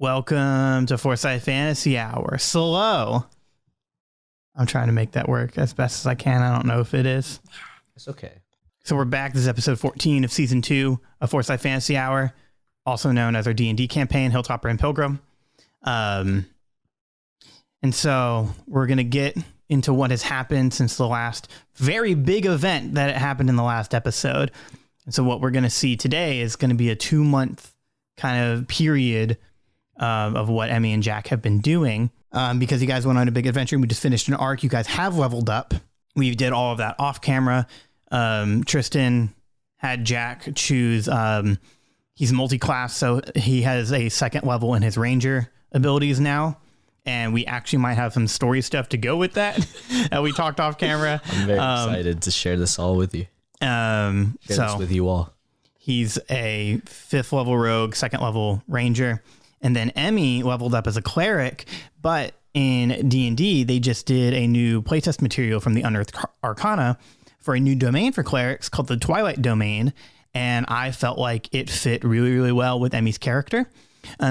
Welcome to Forsyth Fantasy Hour. Slow. I'm trying to make that work as best as I can. I don't know if it is. It's okay. So we're back. This is episode 14 of season 2 of Forsyth Fantasy Hour, also known as our D&D campaign, Hilltopper and Pilgrim. And so we're going to get into what has happened since the last very big event that happened in the last episode. And so what we're going to see today is going to be a 2-month kind of period of what Emmi and Jak have been doing. Because you guys went on a big adventure and we just finished an arc. You guys have leveled up. We did all of that off camera. Tristan had Jak choose, he's multi-class, so he has a second level in his ranger abilities now. And we actually might have some story stuff to go with that we talked off camera. I'm very excited to share this all with you. Share this with you all. He's a 5th level rogue, 2nd level ranger. And then Emmi leveled up as a cleric, but in D&D, they just did a new playtest material from the Unearthed Arcana for a new domain for clerics called the Twilight Domain. And I felt like it fit really, really well with Emmi's character.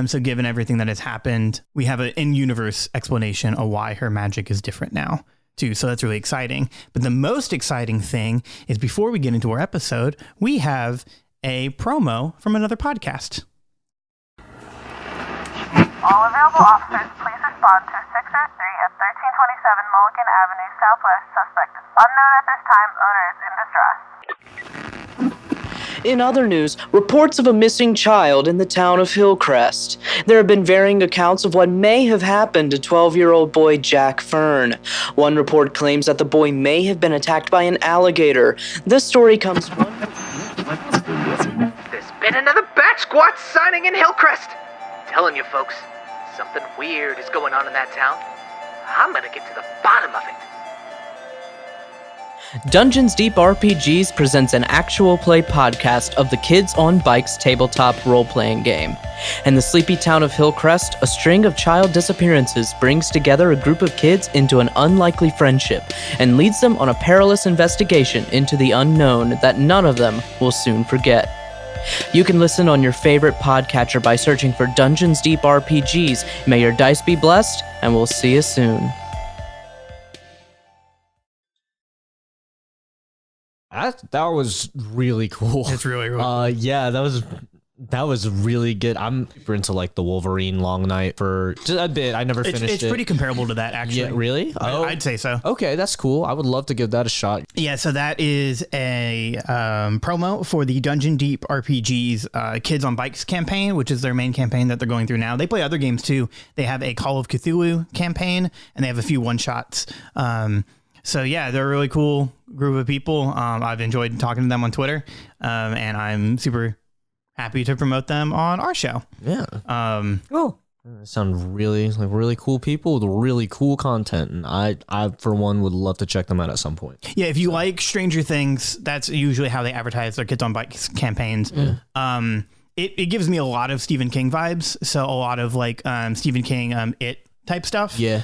So given everything that has happened, we have an in-universe explanation of why her magic is different now, too. So that's really exciting. But the most exciting thing is before we get into our episode, we have a promo from another podcast. All available officers, please respond to 603 at 1327 Mulligan Avenue Southwest. Suspect unknown at this time. Owner is in distress. In other news, reports of a missing child in the town of Hillcrest. There have been varying accounts of what may have happened to 12-year-old boy Jak Fern. One report claims that the boy may have been attacked by an alligator. This story comes from... There's been another bat squat signing in Hillcrest. Telling you folks, something weird is going on in that town. I'm gonna get to the bottom of it. DungeonsDeep RPGs presents an actual play podcast of the Kids on Bikes tabletop role-playing game. In the sleepy town of Hillcrest, a string of child disappearances brings together a group of kids into an unlikely friendship and leads them on a perilous investigation into the unknown that none of them will soon forget. You can listen on your favorite podcatcher by searching for DungeonsDeep RPGs. May your dice be blessed, and we'll see you soon. That was really cool. It's really, really cool. Yeah, that was really good. I'm super into like the Wolverine Long Night for just a bit. I never finished it. It's pretty comparable to that, actually. Yeah, really? Oh, I'd say so. Okay, that's cool. I would love to give that a shot. Yeah, so that is a promo for the DungeonsDeep RPGs Kids on Bikes campaign, which is their main campaign that they're going through now. They play other games too. They have a Call of Cthulhu campaign, and they have a few one-shots. So yeah, they're a really cool group of people. I've enjoyed talking to them on Twitter, and I'm super happy to promote them on our show. Yeah. Cool. They sound really cool people with really cool content, and I for one would love to check them out at some point. Yeah, if you like Stranger Things, that's usually how they advertise their Kids on Bikes campaigns. Yeah. It gives me a lot of Stephen King vibes. So a lot of like Stephen King It type stuff. Yeah.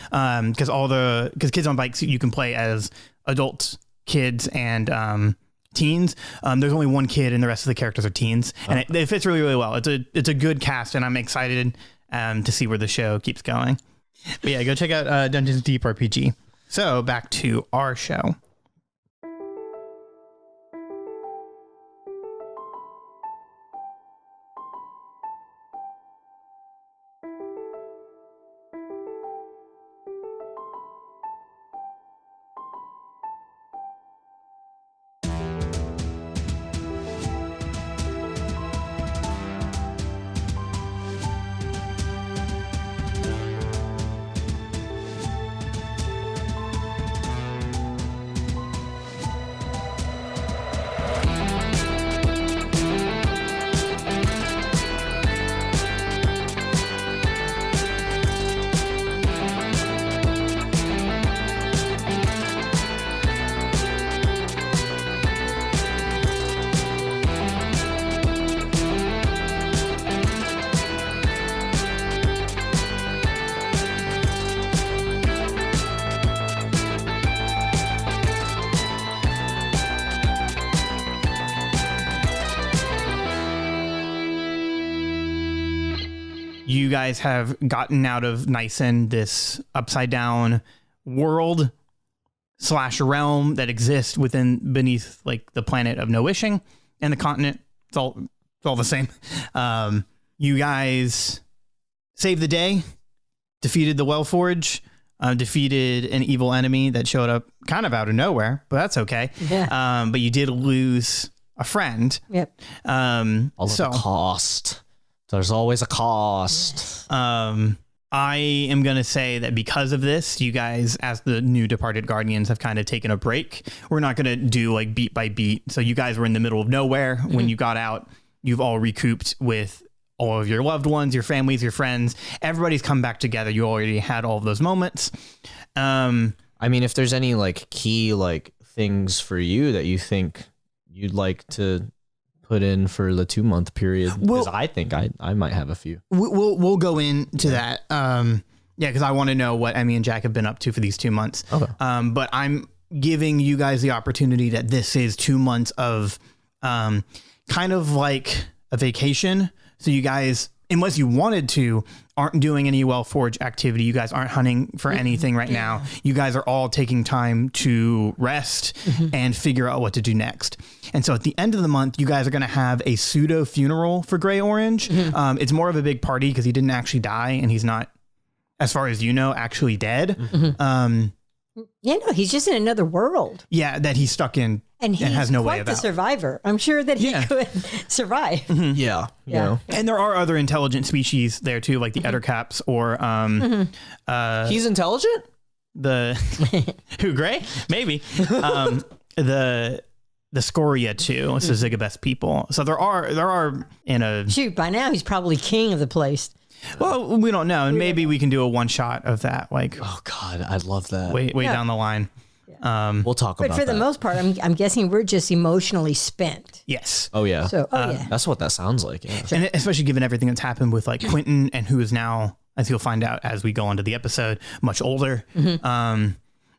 Because Kids on Bikes you can play as adults, kids, and teens. There's only one kid and the rest of the characters are teens, and it fits really, really well. It's a good cast, and I'm excited to see where the show keeps going. But yeah, go check out DungeonsDeep RPG. So back to our show. you guys have gotten out of Nysen, this upside down world / realm that exists beneath like the planet of No Wishing and the continent. It's all the same. You guys saved the day, defeated the Wellforge, defeated an evil enemy that showed up kind of out of nowhere, but that's okay. Yeah. But you did lose a friend. Yep. All of the cost. There's always a cost. I am going to say that because of this, you guys, as the new departed guardians, have kind of taken a break. We're not going to do like beat by beat. So you guys were in the middle of nowhere when you got out. You've all recouped with all of your loved ones, your families, your friends. Everybody's come back together. You already had all of those moments. I mean, if there's any like key like things for you that you think you'd like to put in for the 2-month period, because I think I might have a few. We'll go into that. Because I want to know what Emmi and Jak have been up to for these 2 months. Okay. But I'm giving you guys the opportunity that this is 2 months of kind of like a vacation. So you guys, unless you wanted to, aren't doing any Wellforge activity. You guys aren't hunting for anything right now. You guys are all taking time to rest and figure out what to do next. And so at the end of the month, you guys are going to have a pseudo funeral for Gray Orange. It's more of a big party because he didn't actually die, and he's not, as far as you know, actually dead. Yeah, no, he's just in another world. Yeah, that he's stuck in And he's has no way quite of the out. survivor. I'm sure that he could survive. Yeah. You know. And there are other intelligent species there too, like the Ettercaps or He's intelligent? the who Gray? Maybe. The Scoria too. It's the Zigabest people. So there are in a Shoot, by now he's probably king of the place. well, we don't know, and maybe we can do a one shot of that, like Oh God, I'd love that. way down the line. We'll talk But about for the that. most part, I'm guessing we're just emotionally spent. Yes. Oh yeah. So, yeah. That's what that sounds like. Yeah. And especially given everything that's happened with like Quentin, and who is now, as you'll find out as we go into the episode, much older.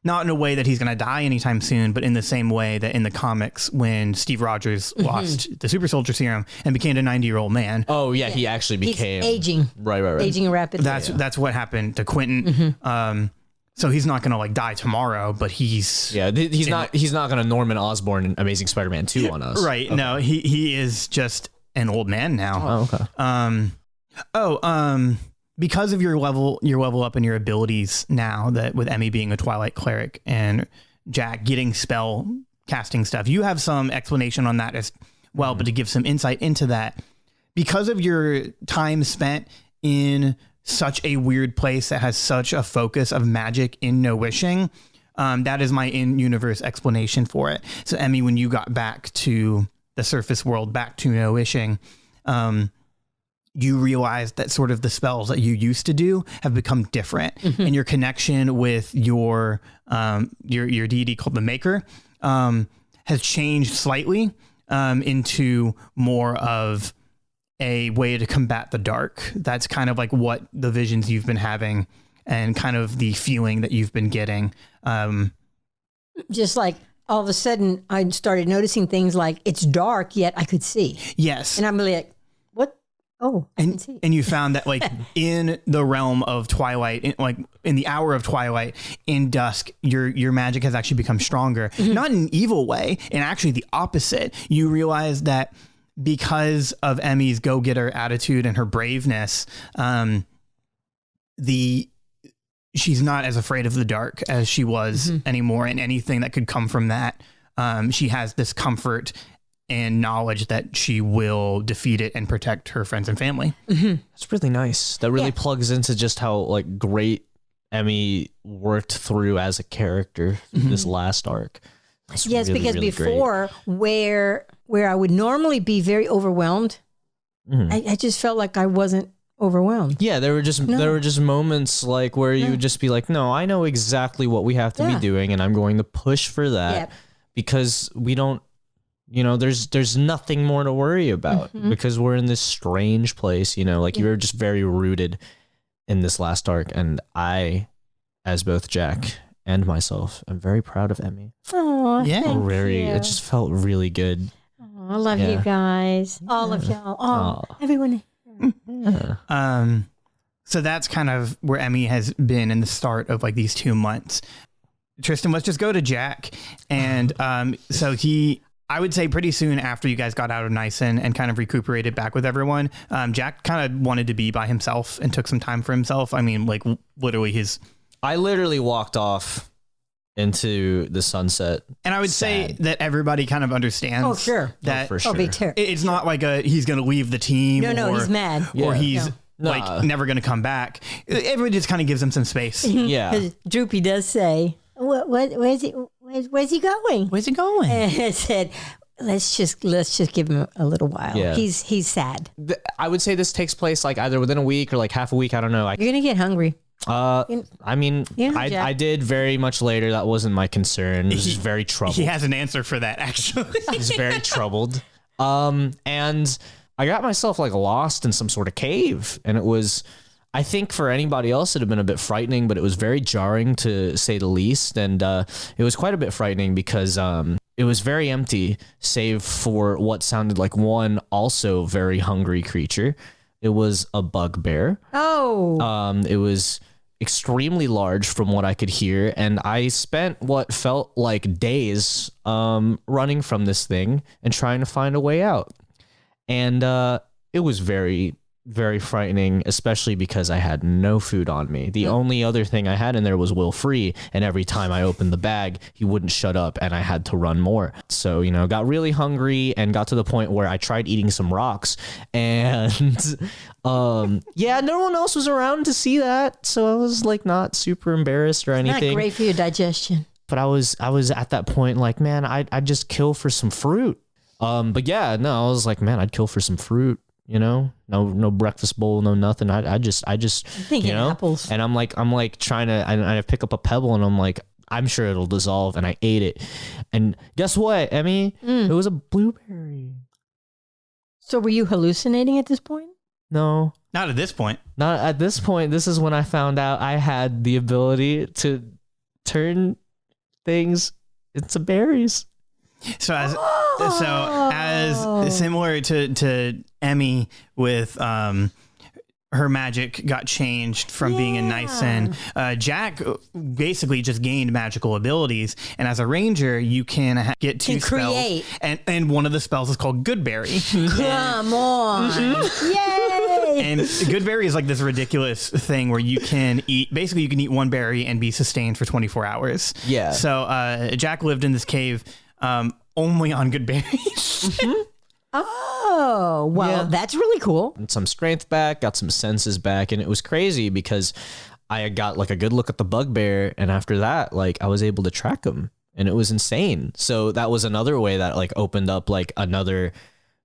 Not in a way that he's going to die anytime soon, but in the same way that in the comics, when Steve Rogers lost the super soldier serum and became a 90-year-old man. Oh yeah, he actually became He's aging. Right. Aging rapidly. That's what happened to Quentin. So he's not going to like die tomorrow, but he's he's not going to Norman Osborn in Amazing Spider-Man 2 on us. right. Okay. No, he is just an old man now. Oh, okay. Because of your level up and your abilities now, that with Emmi being a Twilight cleric and Jak getting spell casting stuff, you have some explanation on that as well. But to give some insight into that, because of your time spent in such a weird place that has such a focus of magic in No Wishing, that is my in-universe explanation for it. So Emmi, when you got back to the surface world, back to No Wishing, you realize that sort of the spells that you used to do have become different, and your connection with your deity called the Maker has changed slightly into more of a way to combat the dark. That's kind of like what the visions you've been having and kind of the feeling that you've been getting. Just like all of a sudden I started noticing things like it's dark, yet I could see. Yes. And I'm really like, what? Oh, I can see. And you found that like in the realm of Twilight, in the hour of Twilight, in dusk, your magic has actually become stronger, not in an evil way, and actually the opposite. You realize that because of Emmi's go-getter attitude and her braveness, she's not as afraid of the dark as she was anymore, and anything that could come from that, she has this comfort and knowledge that she will defeat it and protect her friends and family. That's really nice. That really plugs into just how like great Emmi worked through as a character this last arc. That's yes, really, because really before where I would normally be very overwhelmed, I just felt like I wasn't overwhelmed. Yeah, there were just moments like where you would just be like, no, I know exactly what we have to be doing, and I'm going to push for that because we don't, there's nothing more to worry about because we're in this strange place, like you were just very rooted in this last arc, and I, as both Jak and myself, I'm very proud of Emmi. Oh, It just felt really good. I love you guys, all of y'all, everyone. So that's kind of where Emmy has been in the start of like these 2 months. Tristan, let's just go to Jak. And so I would say pretty soon after you guys got out of Nyson and kind of recuperated back with everyone, Jak kind of wanted to be by himself and took some time for himself. I mean, like literally I literally walked off into the sunset. And I would say that everybody kind of understands. Oh, sure. That for sure. It's not like he's going to leave the team. No, he's mad. Or Yeah. he's like never going to come back. Everybody just kind of gives him some space. Yeah. Droopy does say, where's he going? Where's he going? And I said, let's just give him a little while. Yeah. He's sad. I would say this takes place like either within a week or like half a week. I don't know. You're gonna get hungry. I mean, Jak. I did very much later. That wasn't my concern. He was just very troubled. He has an answer for that, actually. He's very troubled. And I got myself like lost in some sort of cave, and it was, I think for anybody else, it'd have been a bit frightening, but it was very jarring to say the least. And it was quite a bit frightening because it was very empty, save for what sounded like one also very hungry creature. It was a bugbear. Oh. It was extremely large from what I could hear, and I spent what felt like days running from this thing and trying to find a way out. And it was very, very frightening, especially because I had no food on me. The only other thing I had in there was Will Free, and every time I opened the bag, he wouldn't shut up, and I had to run more. So, got really hungry and got to the point where I tried eating some rocks, and no one else was around to see that, so I was like not super embarrassed or anything. Not great for your digestion. But I was at that point like, man, I'd just kill for some fruit. But yeah, no, I was like, man, I'd kill for some fruit. No breakfast bowl, no nothing. I just thinking apples. And I'm like trying to, I pick up a pebble and I'm like, I'm sure it'll dissolve, and I ate it. And guess what, Emmy? It was a blueberry. So were you hallucinating at this point? No. Not at this point. Not at this point. This is when I found out I had the ability to turn things into berries. So as similar to Emmy with her magic got changed from being in Nyson, Jak basically just gained magical abilities, and as a ranger you can get two spells, create. and one of the spells is called Goodberry. Come on. Yay! And Goodberry is like this ridiculous thing where you can eat, basically you can eat one berry and be sustained for 24 hours. Yeah. So Jak lived in this cave only on good berries. Oh, well, that's really cool. And some strength back, got some senses back, and it was crazy because I got like a good look at the bugbear, and after that, like I was able to track him, and it was insane. So that was another way that like opened up like another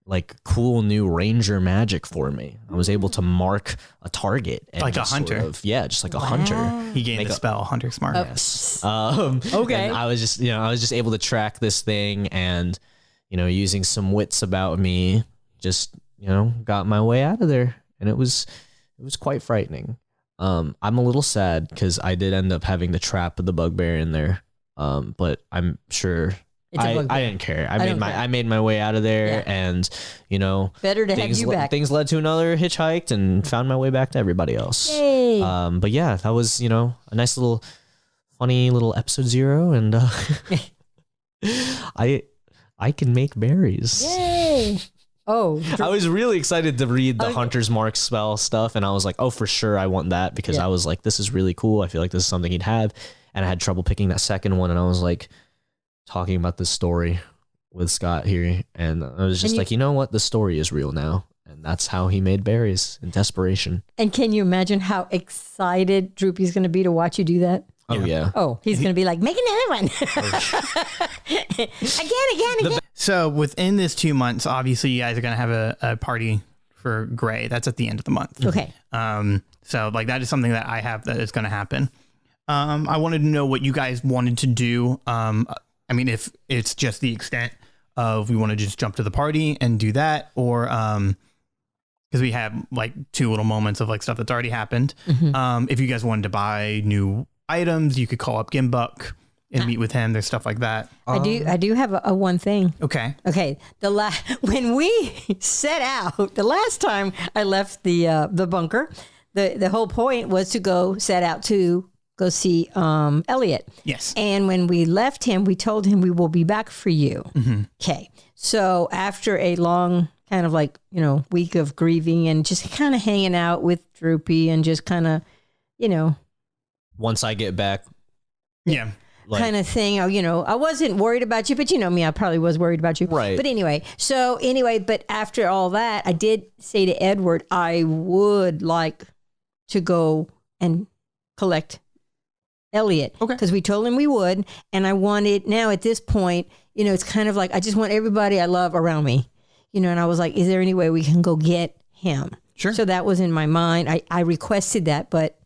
like cool new ranger magic for me. I was able to mark a target, and like a hunter. Just like a hunter. He gained the spell Hunter Smart. Yes. Okay. And I was just able to track this thing, and using some wits about me, just got my way out of there, and it was quite frightening. I'm a little sad because I did end up having to trap the bugbear in there, but I'm sure I didn't care. I made my way out of there, and better to have you back. Things led to another hitchhike, and found my way back to everybody else. Yay. But yeah, that was a nice little funny little episode 0, and I can make berries. Yay. Oh, I was really excited to read the Hunter's Mark spell stuff, and I was like, oh, for sure I want that, because I was like, this is really cool. I feel like this is something he'd have. And I had trouble picking that second one, and I was like talking about this story with Scott here, and I was just like, you know what? The story is real now. And that's how he made berries, in desperation. And can you imagine how excited Droopy's going to be to watch you do that? Oh, yeah. Oh, he's going to be like, make another one. Again. So within this 2 months, obviously you guys are going to have a party for Gray. That's at the end of the month. Okay. So like that is something that I have that is going to happen. I wanted to know what you guys wanted to do. I mean, if it's just the extent of we want to just jump to the party and do that, or because we have like 2 little moments of like stuff that's already happened. Mm-hmm. If you guys wanted to buy new items, you could call up Gimbuck and meet with him. There's stuff like that. I do have a one thing. Okay. When we set out the last time I left the bunker, the whole point was to set out to go see Elliot. Yes. And when we left him, we told him we will be back for you. Okay. So after a long kind of like, week of grieving and just kind of hanging out with Droopy and just kind of, Once I get back. Yeah. Kind of thing. I wasn't worried about you, but you know me, I probably was worried about you. Right. But anyway, but after all that, I did say to Edward, I would like to go and collect Elliot. Okay. Because we told him we would. And I wanted, now at this point, it's kind of like, I just want everybody I love around me. And I was like, is there any way we can go get him? Sure. So that was in my mind. I requested that, but.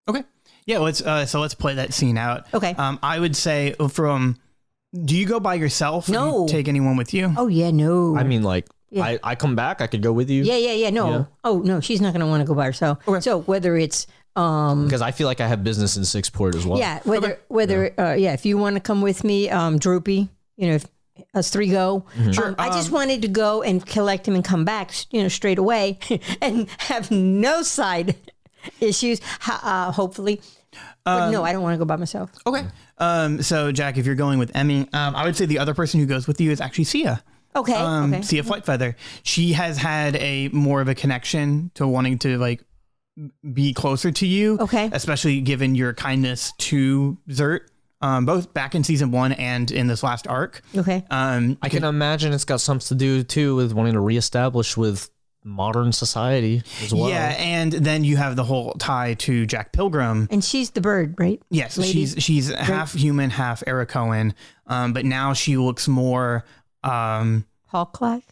Okay. Yeah, let's play that scene out. Okay. I would say do you go by yourself? No. Take anyone with you? Oh, yeah, no. I mean, I come back, I could go with you. Yeah, no. Yeah. Oh, no, she's not going to want to go by herself. Okay. So whether it's... because I feel like I have business in Sixport as well. Yeah, if you want to come with me, Droopy, if us three go. Sure. I just wanted to go and collect him and come back, straight away and have no side issues, hopefully. But no, I don't want to go by myself. Okay. So Jack, if you're going with Emmy, I would say the other person who goes with you is actually Sia. Okay. Sia Flightfeather. She has had more of a connection to wanting to be closer to you. Okay. Especially given your kindness to Zert, both back in season 1 and in this last arc. Okay. I can imagine it's got something to do too with wanting to reestablish with modern society as well. Yeah, and then you have the whole tie to Jack Pilgrim. And she's the bird, right? Yes, Lady? she's half human, half Ericoan. But now she looks more Hawk-like?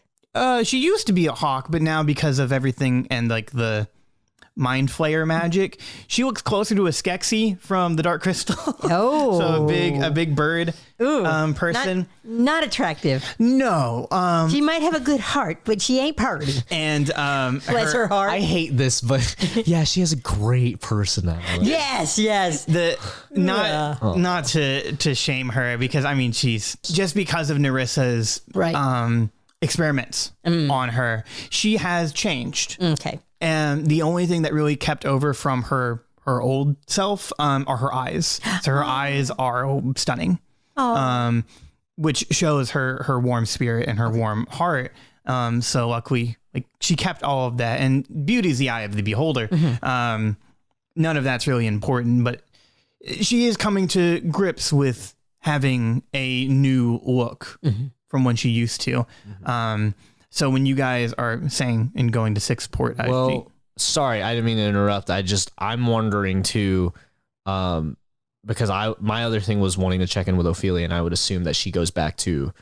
She used to be a hawk, but now because of everything and the mind flayer magic, she looks closer to a Skeksis from the Dark Crystal. Oh. So a big bird person. Not attractive. No. She might have a good heart, but she ain't party. And Bless her heart. I hate this, but yeah, she has a great personality. Yes. Not to shame her, because I mean she's just because of Nerissa's right. Experiments on her, she has changed. Okay. And the only thing that really kept over from her old self are her eyes. So her eyes are stunning. Oh. Which shows her warm spirit and her warm heart. So luckily, she kept all of that. And beauty is the eye of the beholder. Mm-hmm. None of that's really important, but she is coming to grips with having a new look from when she used to. Mm-hmm. So when you guys are saying and going to Sixport, sorry, I didn't mean to interrupt. I'm wondering too, because my other thing was wanting to check in with Ophelia, and I would assume that she goes back to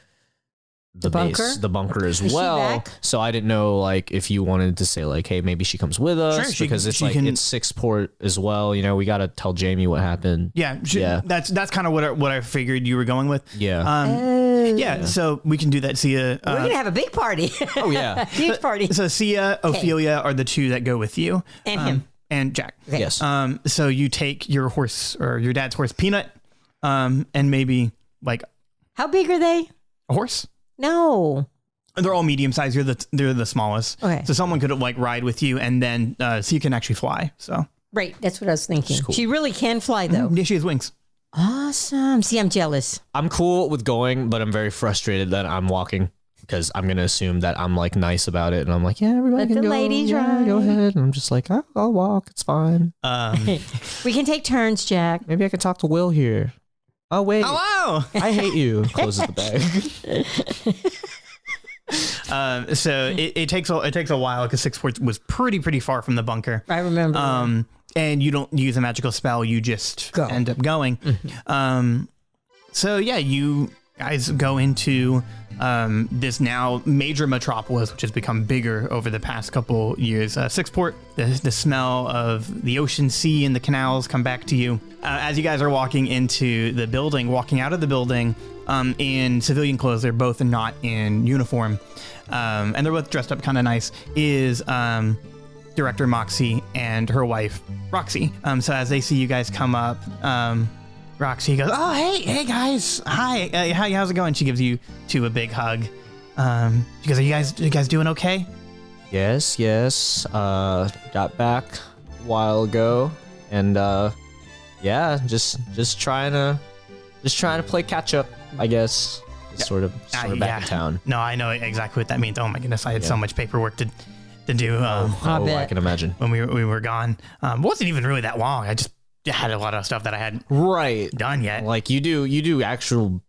the bunker as well. So I didn't know if you wanted to say hey, maybe she comes with us, because it's it's Sixport as well. We got to tell Jamie what happened. Yeah, that's kind of what I figured you were going with. Yeah. So we can do that. Sia, we're gonna have a big party. Oh yeah, huge party. So Sia, Ophelia are the two that go with you, and him and Jack. Okay. Yes. So you take your horse or your dad's horse, Peanut, and maybe how big are they? A horse. No. They're all medium sized. They're the smallest. Okay. So someone could ride with you, and then Sia can actually fly. So. Right. That's what I was thinking. Cool. She really can fly though. Yeah, she has wings. Awesome. See, I'm jealous. I'm cool with going, but I'm very frustrated that I'm walking, because I'm gonna assume that I'm nice about it, and I'm yeah, everybody Let can the go. ladies Yeah, ride. go ahead. And I'm just I'll walk. It's fine. We can take turns, Jack. Maybe I can talk to Will here. Oh wait. Hello. I hate you. Closes the bag. So it takes a while, because Sixport was pretty far from the bunker. I remember. And you don't use a magical spell; you just end up going. Mm-hmm. So yeah, you guys go into this now major metropolis, which has become bigger over the past couple years. Sixport, the smell of the ocean, sea, and the canals come back to you as you guys are walking into the building. Walking out of the building in civilian clothes, they're both not in uniform, and they're both dressed up kind of nice. Is Director Moxie and her wife Roxy. So as they see you guys come up, Roxy goes, "Oh, hey guys, hi, how's it going?" She gives you two a big hug. She goes, "Are you guys doing okay?" Yes. Got back while ago, and just trying to play catch up, I guess. Just sort of back in town. No, I know exactly what that means. Oh my goodness, I had so much paperwork to do. I can imagine. When we were gone, wasn't even really that long. I just had a lot of stuff that I hadn't done yet. Like you do actual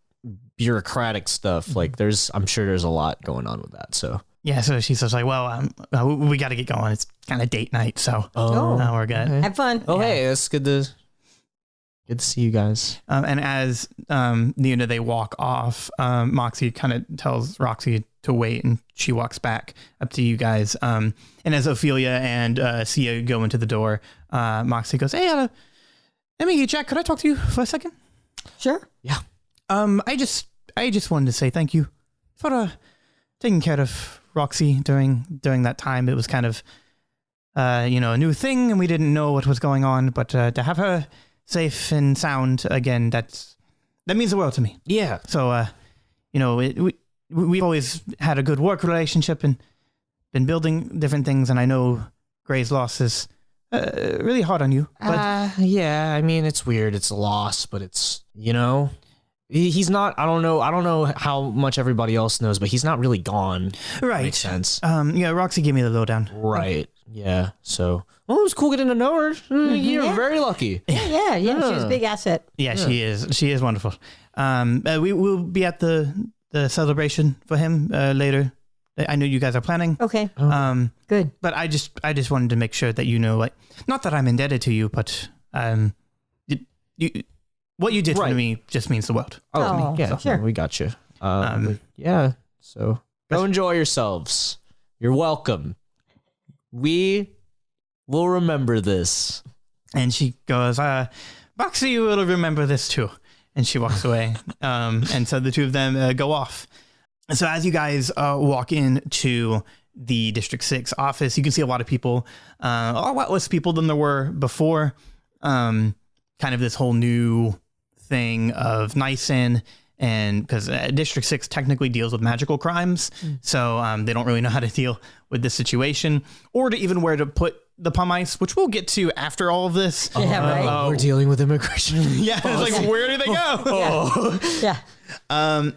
bureaucratic stuff. Like I'm sure there's a lot going on with that. So yeah, so she's just like, well, we got to get going. It's kind of date night, so we're good. Have fun. Oh, hey, it's good to see you guys. And as they walk off, Moxie kind of tells Roxy to wait, and she walks back up to you guys. And as Ophelia and Sia go into the door, Moxie goes, "Hey, Emmi and Jak, could I talk to you for a second?" Sure. Yeah. I just wanted to say thank you for taking care of Roxy during that time. It was kind of a new thing, and we didn't know what was going on, but to have her safe and sound again, that means the world to me. Yeah. So we've always had a good work relationship and been building different things, and I know Gray's loss is really hard on you. But yeah, I mean, it's weird. It's a loss, but it's, he's not, I don't know how much everybody else knows, but he's not really gone. Right. Makes sense. Roxy gave me the lowdown. Right. Yeah. So, well, it was cool getting to know her. You're very lucky. Yeah. She's a big asset. Yeah, she is. She is wonderful. We will be at the celebration for him later. I know you guys are planning. Okay. Good. But I just wanted to make sure that like, not that I'm indebted to you, but what you did for me just means the world. Oh, yeah, sure. We got you. Yeah. So go enjoy yourselves. You're welcome. We will remember this. And she goes, Boxy will remember this too. And she walks away. And so the two of them go off. So as you guys walk into the District 6 office, you can see a lot of people, a lot less people than there were before. Kind of this whole new thing of Nyson, and because District 6 technically deals with magical crimes, so they don't really know how to deal with this situation, or to even where to put the Pumice, which we'll get to after all of this. Yeah, right. We're dealing with immigration. Yeah, it's like, where do they go? Yeah.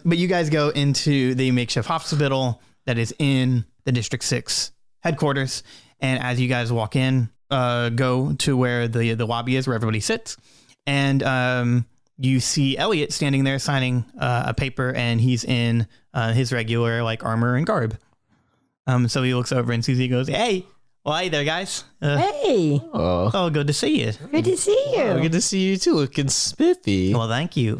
But you guys go into the makeshift hospital that is in the District 6 headquarters, and as you guys walk in, go to where the lobby is, where everybody sits, and you see Elliot standing there signing a paper, and he's in his regular armor and garb. So he looks over and sees you, goes, "Hey, well, hey there, guys. Hey. Oh, good to see you. Good to see you. Oh, good to see you too, looking spiffy. Well, thank you.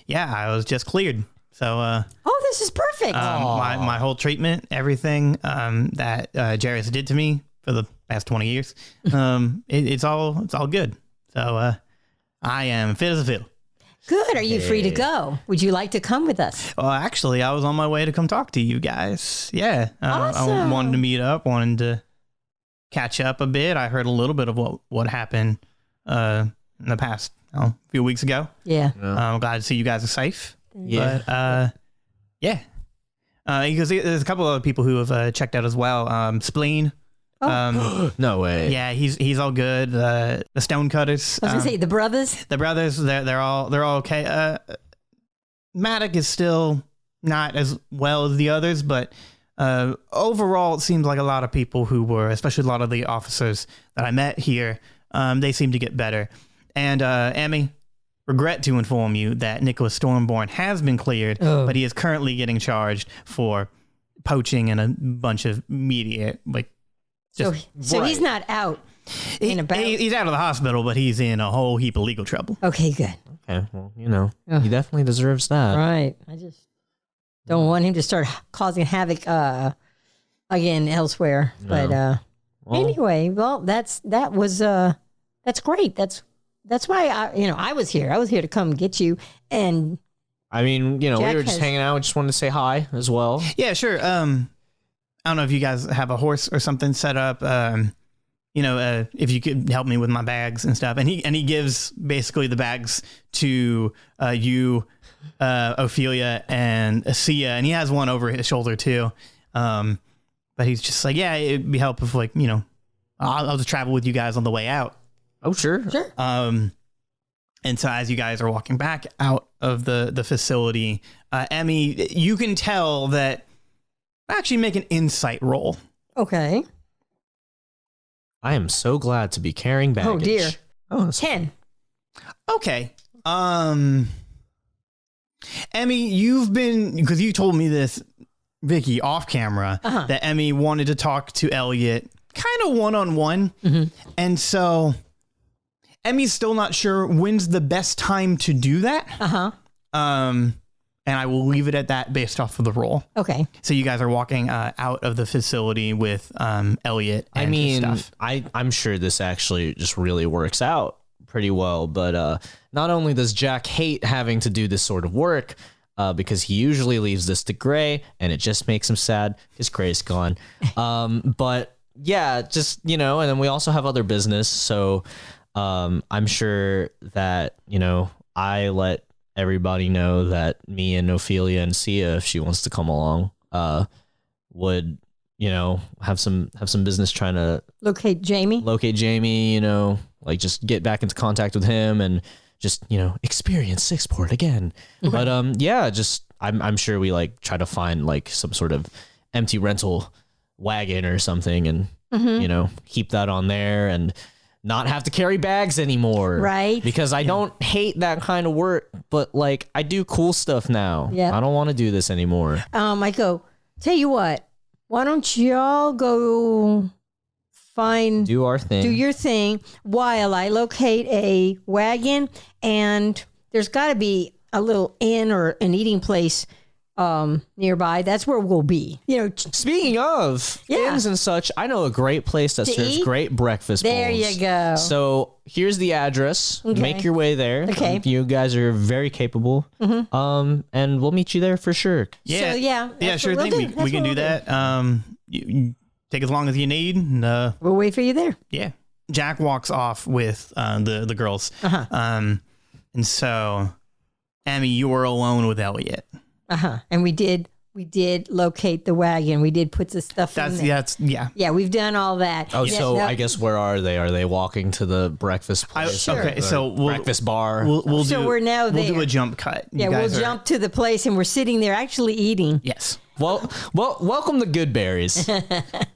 Yeah, I was just cleared. So, this is perfect. my whole treatment, everything that Jairus did to me for the past 20 years, it's all good. So, I am fit as a fiddle. Good. Are you free to go? Would you like to come with us? Well, actually, I was on my way to come talk to you guys. Yeah. Awesome. I wanted to meet up, wanted to catch up a bit. I heard a little bit of what happened in the past few weeks ago. Yeah. I'm glad to see you guys are safe. Yeah. But, yeah. Because there's a couple of other people who have checked out as well. Spleen. No way. Yeah, he's all good. The Stonecutters. I was gonna say the brothers. The brothers, they're all okay. Maddock is still not as well as the others, but overall, it seems like a lot of people who were, especially a lot of the officers that I met here, they seem to get better. And Emmi, regret to inform you that Nicholas Stormborn has been cleared, but he is currently getting charged for poaching and a bunch of media, So he's not out and about. He's out of the hospital, but he's in a whole heap of legal trouble. Okay, good. Okay, well, he definitely deserves that. Right. I just don't want him to start causing havoc again elsewhere. No. But anyway, well, that's great. That's why I was here. I was here to come get you. And I mean, we Jak were just hanging out. We just wanted to say hi as well. Yeah, sure. I don't know if you guys have a horse or something set up. If you could help me with my bags and stuff. And he gives basically the bags to you, Ophelia, and Sia, and he has one over his shoulder too. But he's just like, yeah, it'd be helpful if I'll just travel with you guys on the way out. Oh, sure. Sure. And so as you guys are walking back out of the facility, Emmy, you can tell that actually make an insight roll. Okay. I am so glad to be carrying baggage. Oh, dear. Oh, 10. Okay. Emmy, you've been, because you told me this, Vicky, off camera, that Emmy wanted to talk to Elliot kind of one-on-one. And so Emmy's still not sure when's the best time to do that. And I will leave it at that based off of the roll. Okay. So you guys are walking out of the facility with Elliot and his stuff. I'm sure this actually just really works out pretty well. But not only does Jak hate having to do this sort of work, because he usually leaves this to Gray, and it just makes him sad. His Gray's gone. But yeah, just, and then we also have other business. So I'm sure that, I let everybody know that me and Ophelia and Sia, if she wants to come along, would, have some business trying to locate Jamie, like just get back into contact with him and just, experience Sixport again. But I'm sure we like try to find like some sort of empty rental wagon or something and, keep that on there and not have to carry bags anymore. Right. Because I don't hate that kind of work, but like I do cool stuff now. Yeah. I don't want to do this anymore. I go, tell you what, why don't y'all go do our thing. Do your thing while I locate a wagon, and there's got to be a little inn or an eating place nearby. That's where we'll be. Speaking of inns and such, I know a great place that serves great breakfast There bowls. you go. So here's the address. Okay. Make your way there. Okay. You guys are very capable. And we'll meet you there for sure. Yeah. So, yeah, Yeah, that's sure what thing. we'll do. We can do that. You take as long as you need. And, We'll wait for you there. yeah. Jak walks off with the girls. And so, Emmy, you were alone with Elliot. And we did locate the wagon. We did put the stuff in there. Yeah, we've done all that. Oh, Yeah, so no- I guess where are they? Are they walking to the breakfast place? Sure. Okay, Or so breakfast bar. So we're now We'll do there. a jump cut. You Yeah, we'll guys are- jump to the place, and we're sitting there actually eating. Yes. Well, welcome to Goodberries.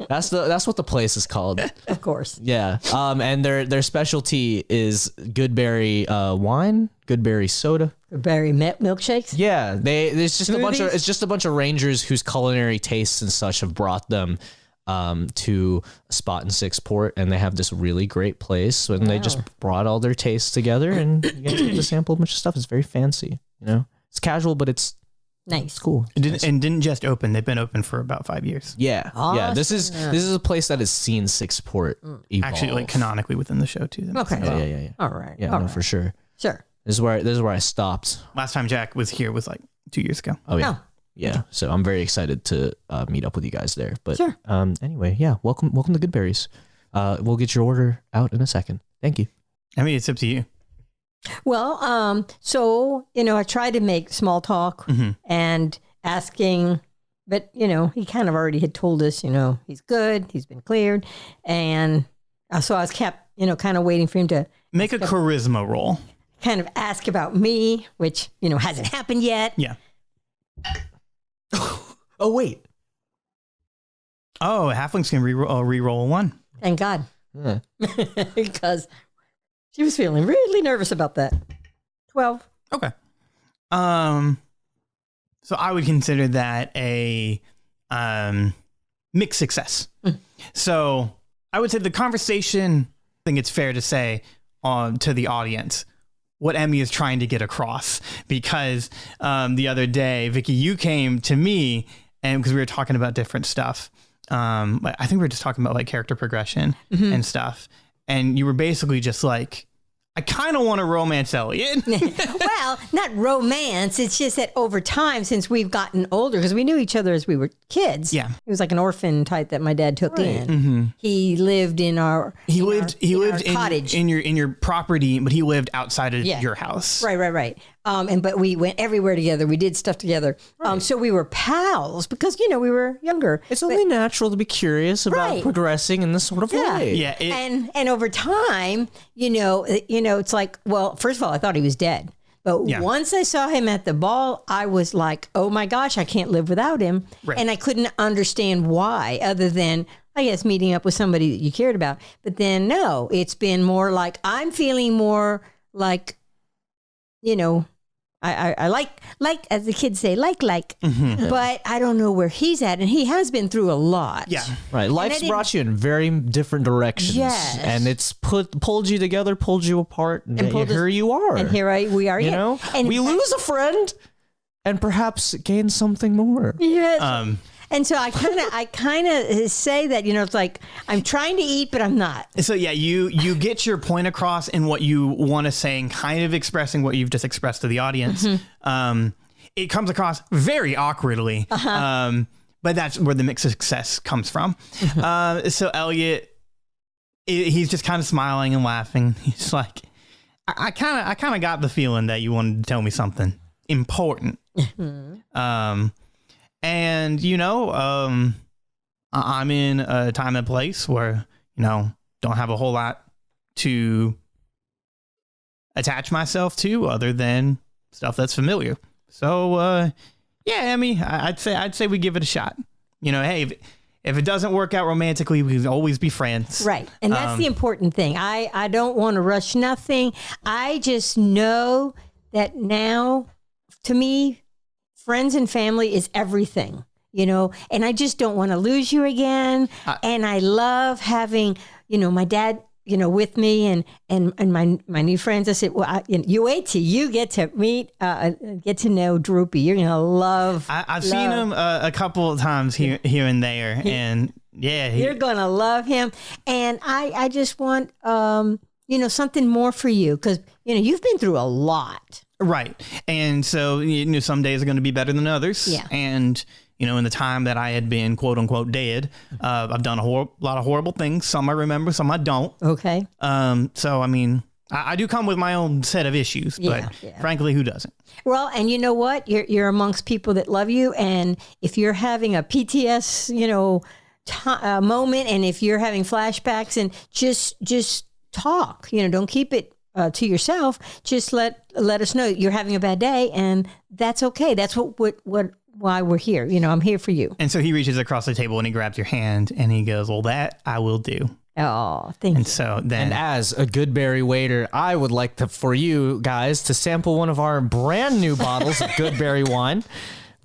That's what the place is called. Of course. Yeah. And their specialty is Goodberry wine, Goodberry soda. Berry milkshakes. Yeah, it's just Smoothies? a bunch of rangers whose culinary tastes and such have brought them to a spot in Sixport, and they have this really great place, and they just brought all their tastes together, and you guys get to sample a bunch of stuff. It's very fancy, It's casual, but it's Nice. cool. It didn't just open. They've been open for about 5 years. Yeah, yeah. This is a place that has seen Sixport evolve. Actually, like canonically within the show too. Okay. Yeah. All right. Yeah, All no, right. for sure. Sure. This is where I stopped. Last time Jak was here was like 2 years ago. Oh yeah. Oh. Yeah, so I'm very excited to meet up with you guys there. But Sure. Anyway, yeah, welcome to Goodberries. We'll get your order out in a second. Thank you. I mean, it's up to you. Well, so, I tried to make small talk and asking, but, he kind of already had told us, he's good, he's been cleared. And so I was kept, kind of waiting for him to Make a charisma roll. kind of ask about me, which, hasn't happened yet. Yeah. Oh wait. Oh, halflings can re-roll a 1. Thank God. Yeah. Because she was feeling really nervous about that. 12. Okay. So I would consider that a mixed success. So I would say the conversation, I think it's fair to say to the audience what Emmy is trying to get across, because the other day, Vicky, you came to me and because we were talking about different stuff. I think we were just talking about like character progression and stuff. And you were basically just like, I kind of want to romance Elliot. Well, not romance. It's just that over time, since we've gotten older, because we knew each other as we were kids. Yeah. He was like an orphan type that my dad took in. Mm-hmm. He lived in our He lived our in cottage. in your property, but he lived outside of Yeah. your house. Right. But we went everywhere together. We did stuff together. Right. So we were pals because, we were younger. It's only natural to be curious about progressing in this sort of way. Yeah. And over time, it's like, well, first of all, I thought he was dead. But once I saw him at the ball, I was like, oh my gosh, I can't live without him. Right. And I couldn't understand why, other than, I guess, meeting up with somebody that you cared about. But then, no, it's been more like, I'm feeling more like, I like, as the kids say, but I don't know where he's at. And he has been through a lot. Yeah. Right. Life's brought you in very different directions. Yes. And it's pulled you together, pulled you apart, and here you are. And here we are. And we lose a friend and perhaps gain something more. Yes. And so I kind of say that, it's like, I'm trying to eat, but I'm not. So yeah, you get your point across in what you want to say and kind of expressing what you've just expressed to the audience. It comes across very awkwardly, but that's where the mixed success comes from. So Elliot, he's just kind of smiling and laughing. He's like, I kind of got the feeling that you wanted to tell me something important. And, I'm in a time and place where, don't have a whole lot to attach myself to other than stuff that's familiar. So, Emmy, I'd say we give it a shot. Hey, if it doesn't work out romantically, we can always be friends. Right. And that's the important thing. I don't want to rush nothing. I just know that now, to me, friends and family is everything, and I just don't want to lose you again. And I love having, my dad, with me and my new friends. I said, well, you wait till you get to meet, get to know Droopy. You're going to love. I've seen him a couple of times here and there. And you're going to love him. And I just want, something more for you because, you've been through a lot. Right. And so, some days are going to be better than others. Yeah. And, in the time that I had been, quote unquote, dead, I've done a lot of horrible things. Some I remember, some I don't. Okay. So, I mean, I do come with my own set of issues, but frankly, who doesn't? Well, and you know what? You're amongst people that love you. And if you're having a PTS, moment, and if you're having flashbacks, and just talk, don't keep it to yourself. Just let us know you're having a bad day, and that's okay. That's why we're here. I'm here for you. And so he reaches across the table and he grabs your hand and he goes, "Well, that I will do." Oh, thank you. And so then, and as a Goodberry waiter, I would like for you guys to sample one of our brand new bottles of Goodberry wine.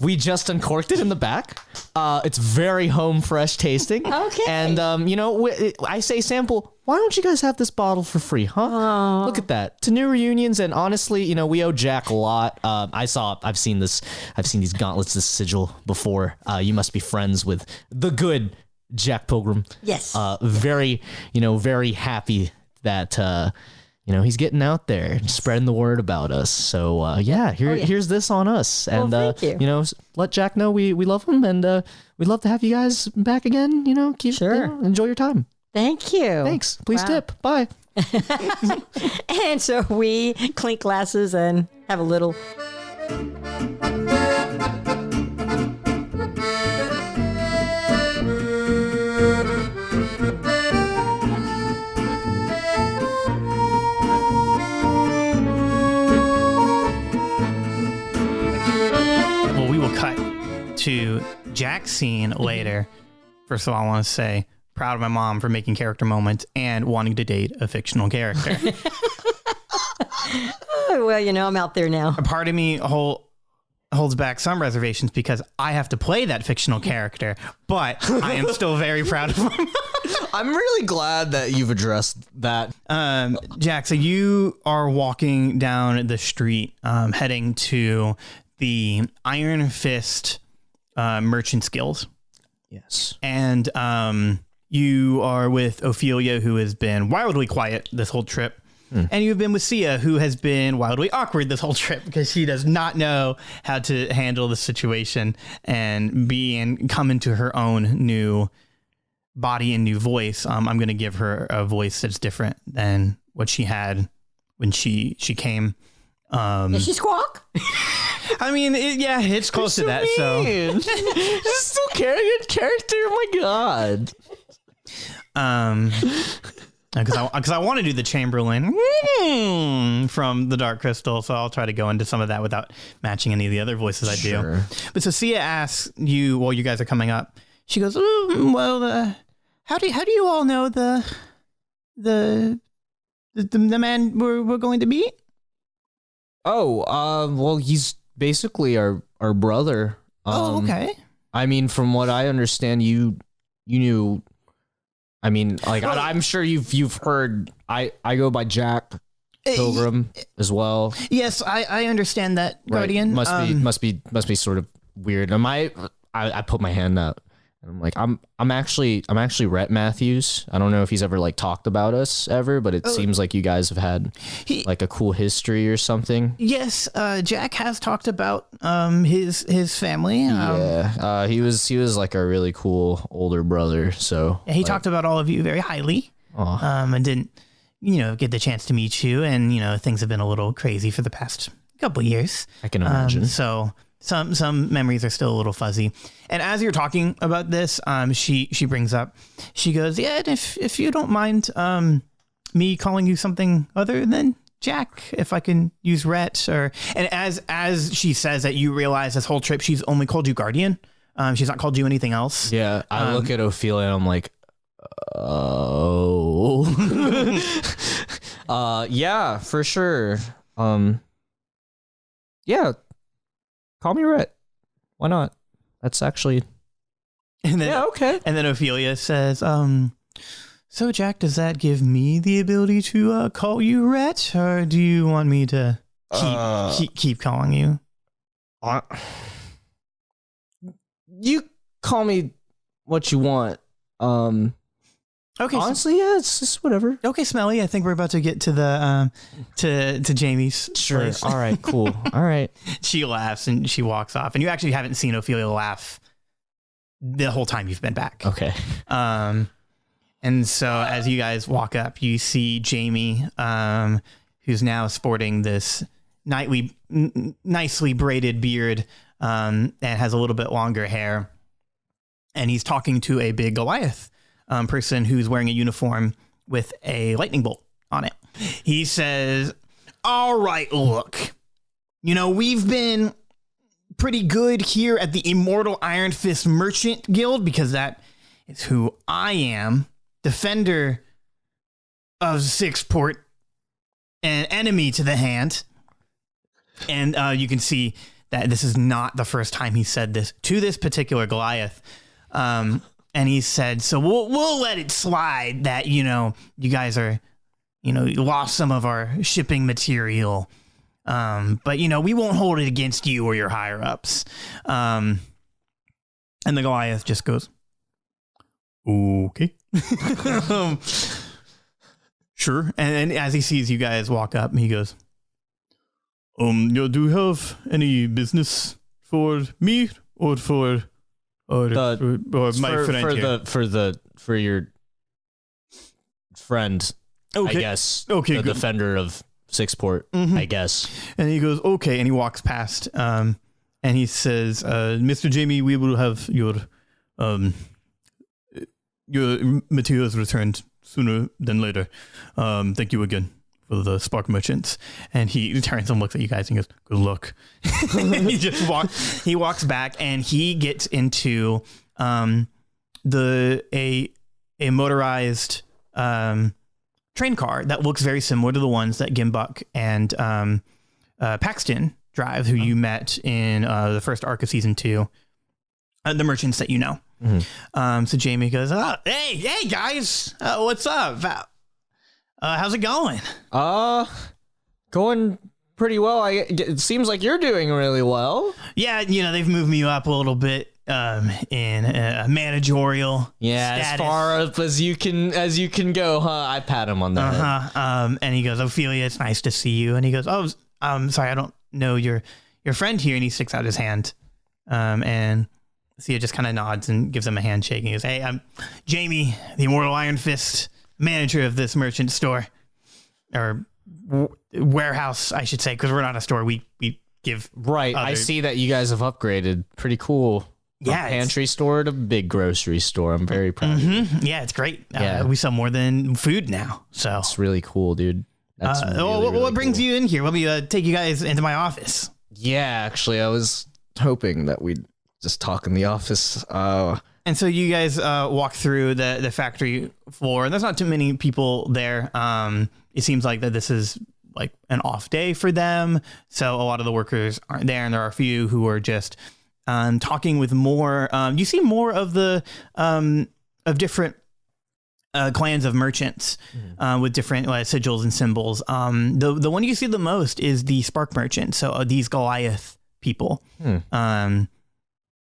We just uncorked it in the back. It's very home fresh tasting. Okay. And, I say sample. Why don't you guys have this bottle for free, huh? Aww. Look at that. To new reunions. And honestly, we owe Jack a lot. I've seen these gauntlets, this sigil before. You must be friends with the good Jack Pilgrim. Yes. Very happy that, he's getting out there, spreading the word about us. So, here's this on us. And, thank you. Let Jack know we love him, and we'd love to have you guys back again. Enjoy your time. Thank you. Thanks. Please tip. Bye. And so we clink glasses and have a little. Well, we will cut to Jack's scene later. First of all, I want to say, proud of my mom for making character moments and wanting to date a fictional character. Well, I'm out there now. A part of me holds back some reservations because I have to play that fictional character, but I am still very proud of him. I'm really glad that you've addressed that. Jack, so you are walking down the street, heading to the Iron Fist Merchant's Guild. Yes. And you are with Ophelia, who has been wildly quiet this whole trip. And you've been with Sia, who has been wildly awkward this whole trip because she does not know how to handle the situation and come into her own new body and new voice. I'm going to give her a voice that's different than what she had when she came. Does she squawk? I mean, it's close to that. So Just still carrying a character. Oh my god. Because I want to do the Chamberlain from the Dark Crystal, so I'll try to go into some of that without matching any of the other voices I do. But Sophia asks you while you guys are coming up. She goes, how do you all know the man we're going to meet? Oh, well, he's basically our brother. Okay. I mean, from what I understand, you knew. I mean, like, I'm sure you've heard. I go by Jak Pilgrim as well. Yes, I understand that, Guardian. Right. Must be sort of weird. I put my hand out. I'm like, I'm actually Rhett Matthews. I don't know if he's ever like talked about us ever, but it seems like you guys have had like a cool history or something. Yes, Jak has talked about his family. He was like a really cool older brother. So he talked about all of you very highly. And didn't get the chance to meet you, and things have been a little crazy for the past couple of years. I can imagine. So some memories are still a little fuzzy. And as you're talking about this, she brings up, she goes, yeah, and if you don't mind me calling you something other than Jak, if I can use Rhett, and as she says that, you realize this whole trip she's only called you Guardian. She's not called you anything else. Yeah, I look at Ophelia and I'm like, oh. Yeah, for sure. Yeah. Call me Rhett. Why not? That's actually... And then, okay. And then Ophelia says, so Jak, does that give me the ability to call you Rhett? Or do you want me to keep calling you? You call me what you want. Okay. Honestly, yeah, it's just whatever. Okay, Smelly. I think we're about to get to the to Jamie's place. All right, cool. All right. She laughs and she walks off, and you actually haven't seen Ophelia laugh the whole time you've been back. Okay. And so as you guys walk up, you see Jamie, who's now sporting this nicely braided beard, and has a little bit longer hair, and he's talking to a big Goliath person who's wearing a uniform with a lightning bolt on it. He says, all right, look, we've been pretty good here at the Immortal Iron Fist Merchant Guild, because that is who I am, defender of Sixport and enemy to the hand. And you can see that this is not the first time he said this to this particular Goliath. And he said, so we'll let it slide that, you guys are, lost some of our shipping material. But, we won't hold it against you or your higher ups. And the Goliath just goes, okay. Sure. And as he sees you guys walk up, he goes, do you have any business for me or for... Or my friend for your friend, okay. I guess. Okay, the good. Defender of Sixport, I guess. And he goes, okay, and he walks past, and he says, Mr. Jamie, we will have your materials returned sooner than later. Thank you again for the Spark Merchants. And he turns and looks at you guys and goes, good luck. He just walks back, and he gets into a motorized train car that looks very similar to the ones that Gimbuk and Paxton drive, who you met in the first arc of season 2, the merchants that you know. Mm-hmm. So Jamie goes, hey guys, what's up? How's it going? Going pretty well. It seems like you're doing really well. Yeah, they've moved me up a little bit in a managerial status. As far up as you can go, huh? I pat him on the head. And he goes, Ophelia, it's nice to see you. And he goes, oh, sorry, I don't know your friend here. And he sticks out his hand. And Thea just kind of nods and gives him a handshake. And he goes, hey, I'm Jamie, the Immortal Iron Fist, manager of this merchant store. warehouse, I should say, because we're not a store. We give I see that you guys have upgraded. Pretty cool. Yeah, Pantry store to big grocery store. I'm very proud. Yeah, it's great. Yeah. We sell more than food now. So it's really cool, dude. That's what brings you in here? Let me take you guys into my office. Yeah, actually, I was hoping that we'd just talk in the office. And so you guys walk through the factory floor, and there's not too many people there. It seems like that this is like an off day for them. So a lot of the workers aren't there, and there are a few who are just talking with more. You see more of the of different clans of merchants with different sigils and symbols. The one you see the most is the Spark Merchant. So these Goliath people.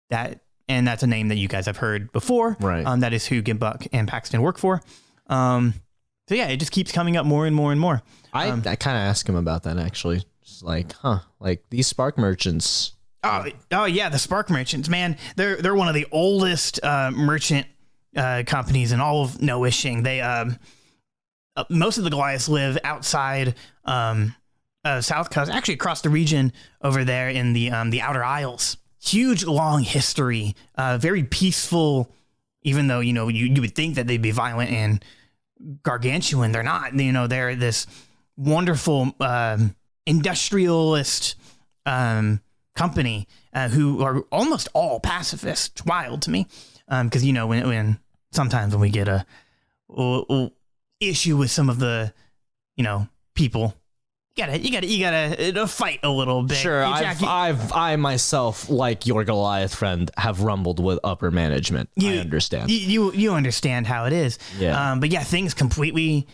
That's a name that you guys have heard before. Right. That is who Gimbuck and Paxton work for. So yeah, it just keeps coming up more and more and more. I kind of asked him about that actually. Just like, like these Spark Merchants. Oh yeah, the Spark Merchants, man. They're one of the oldest merchant companies in all of Noishing. They most of the Goliaths live outside South Coast, actually across the region over there in the Outer Isles. Huge, long history, very peaceful. Even though you would think that they'd be violent and gargantuan, they're not. They're this wonderful industrialist company who are almost all pacifist. Wild to me, because when sometimes when we get a issue with some of the people, you gotta fight a little bit. Sure, I myself, like your Goliath friend, have rumbled with upper management. I understand. You understand how it is. Yeah. But yeah, things completely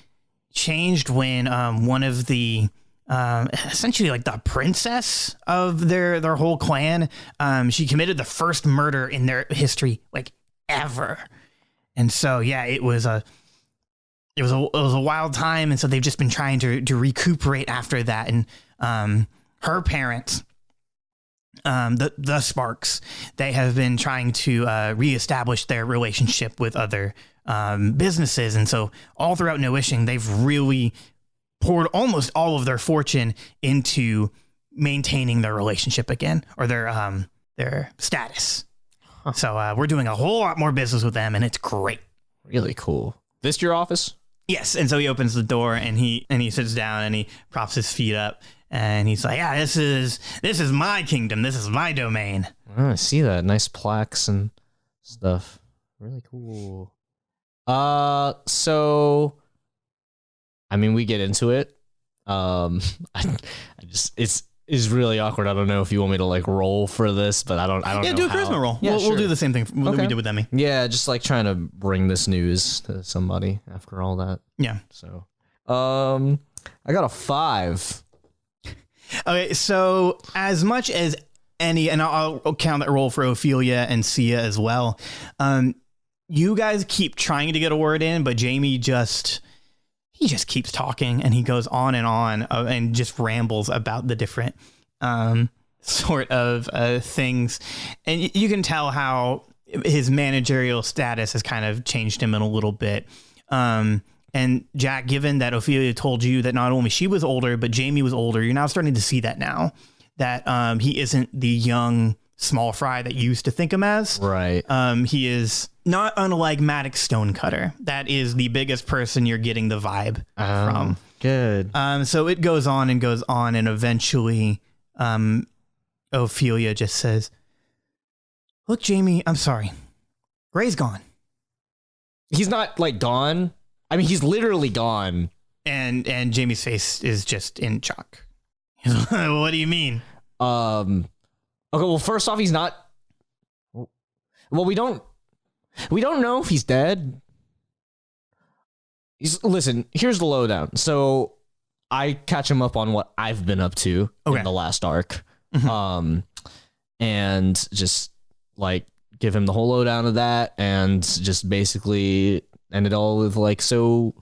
changed when one of the essentially like the princess of their whole clan, she committed the first murder in their history, like ever. And so yeah, it was a wild time, and so they've just been trying to recuperate after that. And her parents, the Sparks, they have been trying to reestablish their relationship with other businesses, and so all throughout Noishing, they've really poured almost all of their fortune into maintaining their relationship again, or their status. Huh. So we're doing a whole lot more business with them, and it's great. Really cool. This your office? Yes, and so he opens the door and he sits down and he props his feet up and he's like, "Yeah, this is my kingdom. This is my domain." Oh, I see that. Nice plaques and stuff. Really cool. So, I mean, we get into it. I just it's really awkward. I don't know if you want me to like roll for this, but I don't know. Yeah, do a charisma roll. Yeah, we'll do the same thing that we did with Emmi. Yeah, just like trying to bring this news to somebody after all that. Yeah. So, I got a 5. Okay, so as much as any, and I'll count that roll for Ophelia and Sia as well. You guys keep trying to get a word in, but Jamie just keeps talking, and he goes on and just rambles about the different sort of things. And you can tell how his managerial status has kind of changed him in a little bit. And Jack, given that Ophelia told you that not only she was older, but Jamie was older, you're now starting to see that now, that he isn't the young small fry that you used to think him as. Right. He is not unlike Maddox Stonecutter. That is the biggest person you're getting the vibe from. Good. So it goes on, and eventually Ophelia just says, "Look, Jamie, I'm sorry. Gray's gone." He's not like gone. I mean, he's literally gone. And Jamie's face is just in shock. What do you mean? Okay, well, first off, he's not. Well, we don't know if he's dead. Listen, here's the lowdown. So I catch him up on what I've been up to in the last arc. Mm-hmm. And just like give him the whole lowdown of that, and just basically end it all with like, so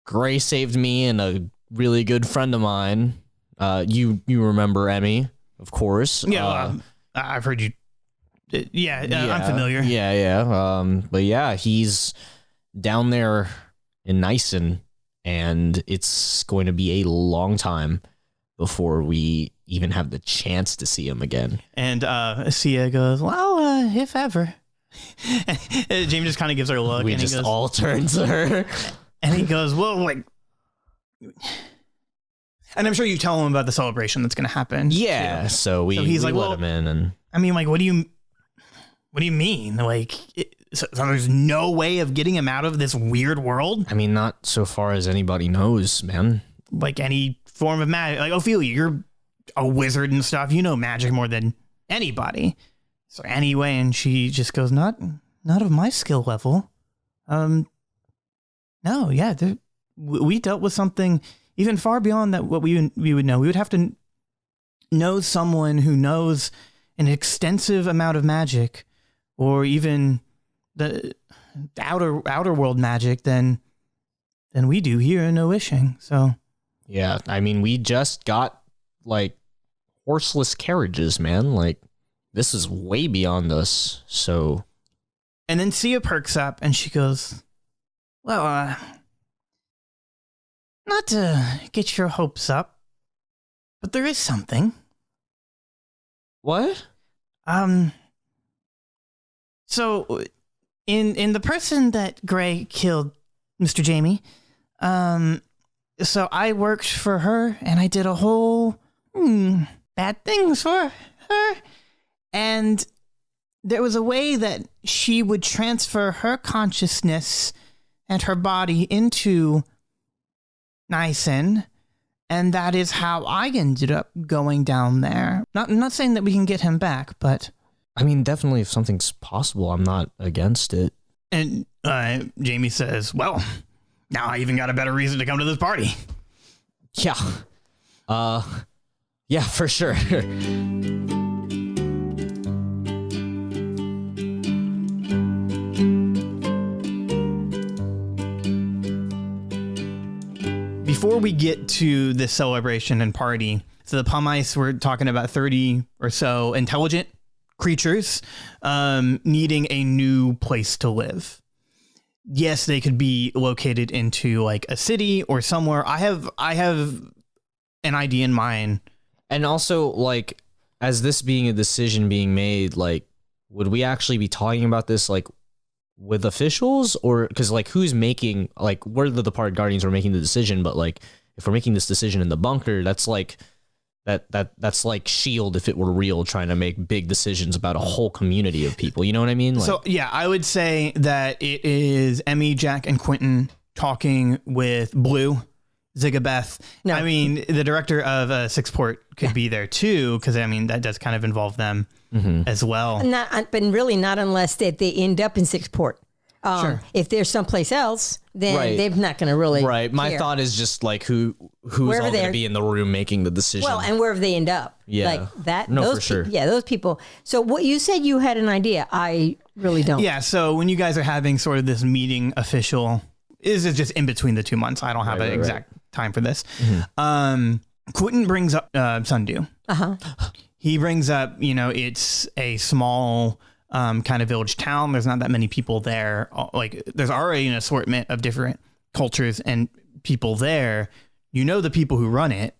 Gray saved me and a really good friend of mine. You remember Emmi, of course. Yeah, I've heard you. I'm familiar. Yeah. But yeah, he's down there in Nyson, and it's going to be a long time before we even have the chance to see him again. And Sia goes, well, if ever. And Jamie just kind of gives her a look. We and just he goes, all turn to her. And he goes, well, like... And I'm sure you tell him about the celebration that's going to happen. Yeah, too. so he's we like, let well, him in. And I mean, like, what do you mean? Like, so there's no way of getting him out of this weird world? I mean, not so far as anybody knows, man. Like any form of magic. Like, Ophelia, you're a wizard and stuff. You know magic more than anybody. So anyway, and she just goes, not of my skill level. No, yeah, we dealt with something even far beyond that. What we would know, we would have to know someone who knows an extensive amount of magic, or even the outer world magic than we do here in Oishing. So yeah, I mean, we just got like horseless carriages, man. Like, this is way beyond us. So, and then Sia perks up and she goes, well, not to get your hopes up, but there is something. what? So in the person that Gray killed, Mr. Jamie, so I worked for her and I did a whole bad things for her. And there was a way that she would transfer her consciousness and her body into Nyson, and that is how I ended up going down there. I'm not saying that we can get him back, but... I mean, definitely if something's possible, I'm not against it. And Jamie says, well, now I even got a better reason to come to this party. Yeah. Yeah, for sure. Before we get to this celebration and party, so the Pumice, we're talking about 30 or so intelligent creatures needing a new place to live. Yes, they could be located into like a city or somewhere. I have an idea in mind. And also, like, as this being a decision being made, like, would we actually be talking about this, like, with officials? Or, because, like, who's making, like, we're the Departed Guardians are making the decision, but, like, if we're making this decision in the bunker, that's, like, that's like S.H.I.E.L.D. if it were real, trying to make big decisions about a whole community of people. You know what I mean? Like, So, yeah, I would say that it is Emmi, Jak, and Quentin talking with Blue, Zigabeth. No. I mean, the director of Sixport could be there too, because I mean that does kind of involve them as well. But really not unless they end up in Sixport. Sure. If there's someplace else, then Right. they're not going to really right. My care. thought is just like who's all Wherever going to they're- be in the room making the decision. Well, and wherever they end up. Yeah. Like that. No, those for sure. Yeah, those people. So what you said you had an idea. I really don't. Yeah, so when you guys are having sort of this meeting official, this is just in between the 2 months. I don't have an exact time for this. Quentin brings up Sundew. Uh-huh. He brings up, it's a small kind of village town. There's not that many people there. Like, there's already an assortment of different cultures and people there. The people who run it.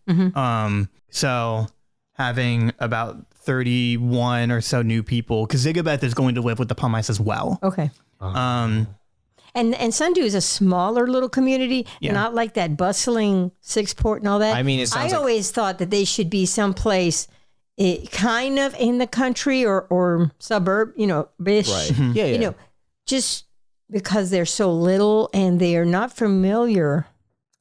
So having about 31 or so new people, because Zigabeth is going to live with the Pumice as well. Okay. And Sundew is a smaller little community, not like that bustling Sixport and all that. I mean, it sounds I always thought that they should be someplace kind of in the country or suburb, bish. Right. Yeah. Just because they're so little and they are not familiar.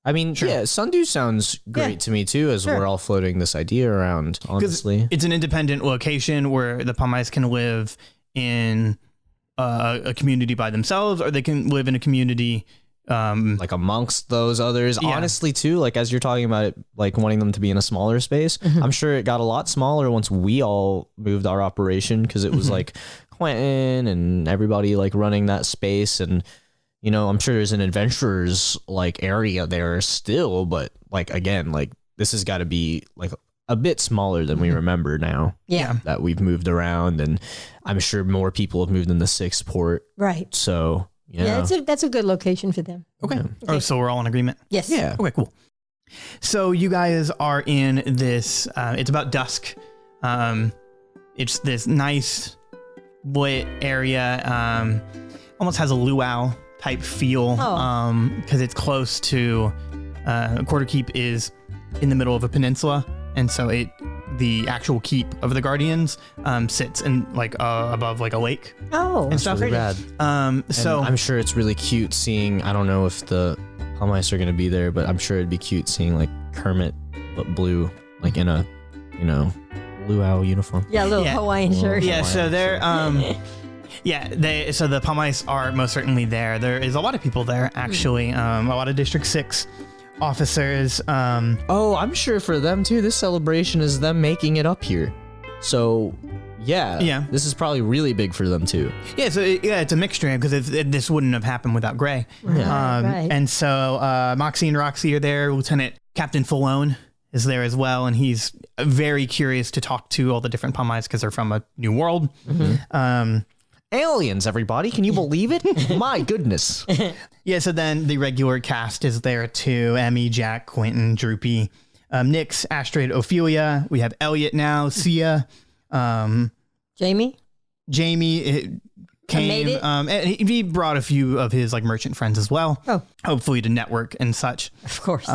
I mean, yeah, Sundew sounds great to me too, as we're all floating this idea around, honestly. It's an independent location where the Pumice can live in a community by themselves, or they can live in a community like amongst those others. Yeah. Honestly, too, like as you're talking about it, like wanting them to be in a smaller space, I'm sure it got a lot smaller once we all moved our operation, because it was like Quentin and everybody like running that space. And, I'm sure there's an adventurers like area there still, but like, again, like this has got to be like a bit smaller than we remember now. Yeah. That we've moved around, and I'm sure more people have moved in the Sixport. Right. So Yeah, that's a good location for them. Okay. Oh, so we're all in agreement? Yes. Yeah. Okay, cool. So you guys are in this, it's about dusk. It's this nice lit area, almost has a luau type feel, because it's close to, Quarter Keep is in the middle of a peninsula. And so the actual keep of the Guardians sits in like above like a lake. Oh, and stuff. Really rad. So I'm sure it's really cute seeing. I don't know if the Palmice are gonna be there, but I'm sure it'd be cute seeing like Kermit but blue, like in a luau uniform. Yeah, a little Hawaiian shirt. Yeah, so they're so the Palmice are most certainly there. There is a lot of people there actually. A lot of District 6 officers. I'm sure for them too. This celebration is them making it up here. So, yeah, this is probably really big for them too. Yeah, so it's a mixture because this wouldn't have happened without Gray. Right. And so Moxie and Roxy are there. Lieutenant Captain Falone is there as well, and he's very curious to talk to all the different Palmice because they're from a new world. Aliens, everybody! Can you believe it? My goodness. Yeah, so then the regular cast is there too. Emmi, Jak, Quentin, Droopy, Nyx, Astrid, Ophelia. We have Elliot now, Sia, Jamie came. made it? And he brought a few of his like merchant friends as well. Oh. Hopefully to network and such. Of course.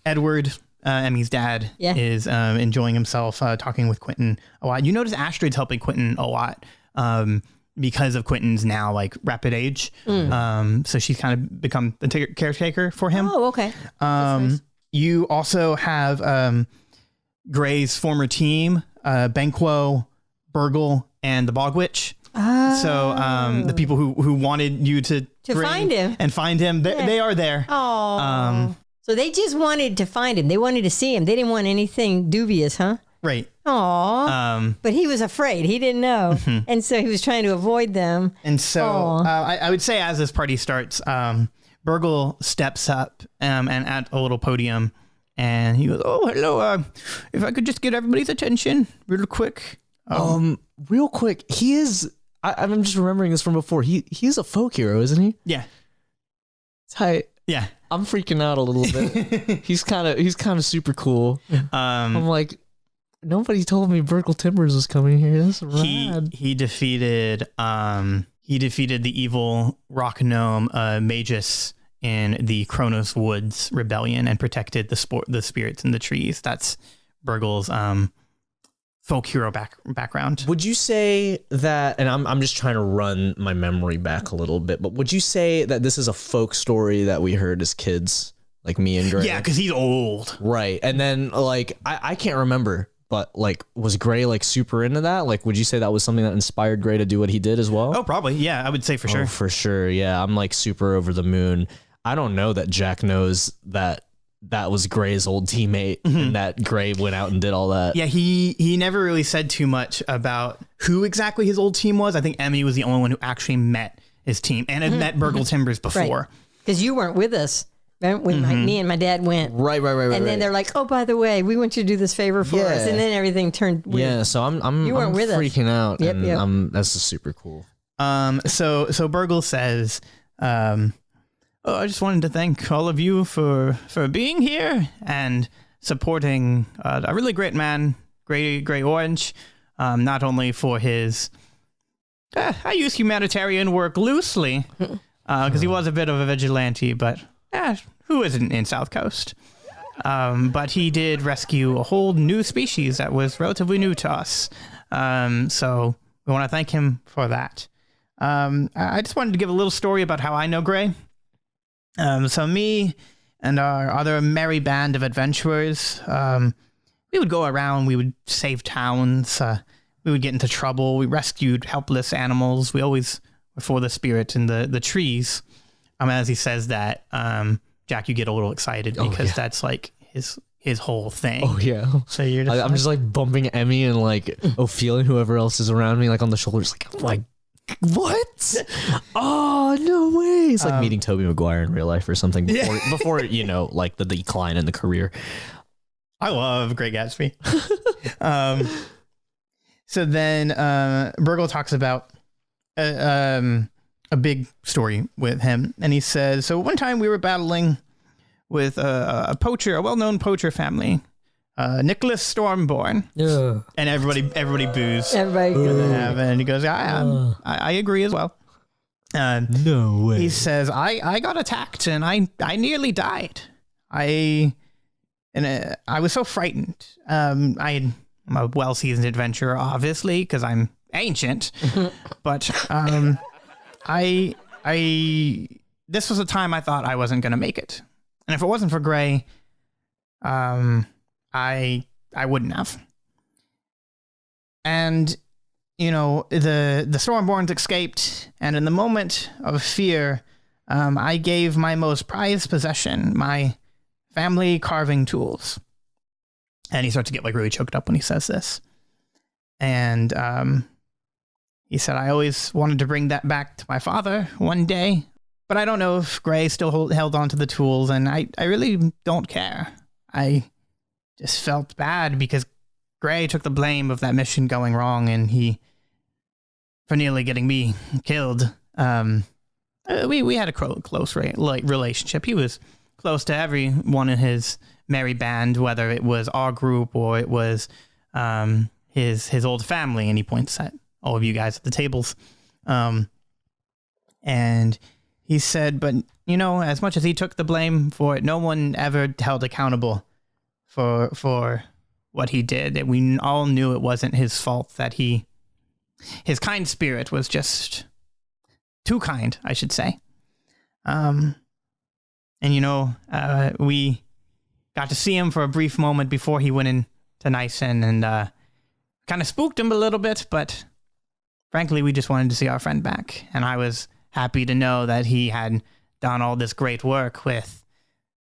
Edward, Emmy's dad, is enjoying himself talking with Quentin a lot. You notice Astrid's helping Quentin a lot. Because of Quentin's now like rapid age. So she's kind of become the caretaker for him. Oh, okay. Nice. You also have Gray's former team, Banquo, Burgle, and the Bog Witch. So the people who wanted you to find him, they are there. Oh. So they just wanted to find him. They wanted to see him. They didn't want anything dubious, huh? Right. Aw. But he was afraid. He didn't know. And so he was trying to avoid them. And so I would say as this party starts, Burgle steps up and at a little podium and he goes, "Oh, hello. If I could just get everybody's attention real quick." Real quick, he is... I'm just remembering this from before. He's a folk hero, isn't he? Yeah. Tight. Yeah. I'm freaking out a little bit. He's kind of super cool. I'm like... Nobody told me Burgle Timbers was coming here. That's rad. He defeated the evil rock gnome Magus in the Kronos Woods rebellion and protected the spirits in the trees. That's Burgle's folk hero background. Would you say that, and I'm just trying to run my memory back a little bit, but would you say that this is a folk story that we heard as kids, like me and Gray? Yeah, because he's old. Right. And then like I can't remember. But like, was Gray like super into that? Like, would you say that was something that inspired Gray to do what he did as well? Oh, probably. Yeah, I would say for sure. For sure. Yeah, I'm like super over the moon. I don't know that Jak knows that was Gray's old teammate and that Gray went out and did all that. Yeah, he never really said too much about who exactly his old team was. I think Emmi was the only one who actually met his team and had met Burgle Timbers before. Because you weren't with us. When me and my dad went. Right. And then they're like, "Oh, by the way, we want you to do this favor for us." And then everything turned weird. Yeah, so I'm freaking out. Yep, and that's just super cool. So Burgle says, "I just wanted to thank all of you for being here and supporting a really great man, Gray Orange, not only for his I use humanitarian work loosely, because he was a bit of a vigilante, but who isn't in South Coast? But he did rescue a whole new species that was relatively new to us. So we want to thank him for that. I just wanted to give a little story about how I know Gray. So me and our other merry band of adventurers, we would go around, we would save towns, we would get into trouble, we rescued helpless animals, we always were for the spirit in the trees. As he says that, Jak, you get a little excited because that's like his whole thing. Oh yeah. So you're just I'm just like bumping Emmi and like Ophelia and whoever else is around me like on the shoulders, like what? Oh no way! It's like meeting Tobey Maguire in real life or something before you know, like the decline in the career. I love Great Gatsby. So then Burgle talks about a big story with him. And he says, so one time we were battling with a poacher, a well-known poacher family, Nicholas Stormborn. Yeah. And everybody boos. Everybody And he goes, I agree as well. No way. He says, I got attacked and I nearly died. I was so frightened. I'm a well-seasoned adventurer, obviously, because I'm ancient. But this was a time I thought I wasn't going to make it. And if it wasn't for Gray, I wouldn't have. And, you know, the Stormborns escaped, and in the moment of fear, I gave my most prized possession, my family carving tools. And he starts to get like really choked up when he says this. And he said, I always wanted to bring that back to my father one day, but I don't know if Gray still held on to the tools, and I really don't care. I just felt bad because Gray took the blame of that mission going wrong, and for nearly getting me killed. We had a close relationship. He was close to everyone in his merry band, whether it was our group or it was his old family, and he points at all of you guys at the tables. And he said, but, you know, as much as he took the blame for it, no one ever held accountable for what he did. That we all knew it wasn't his fault, that his kind spirit was just too kind, I should say. And, you know, we got to see him for a brief moment before he went into Nyson, and kind of spooked him a little bit, but frankly, we just wanted to see our friend back. And I was happy to know that he had done all this great work with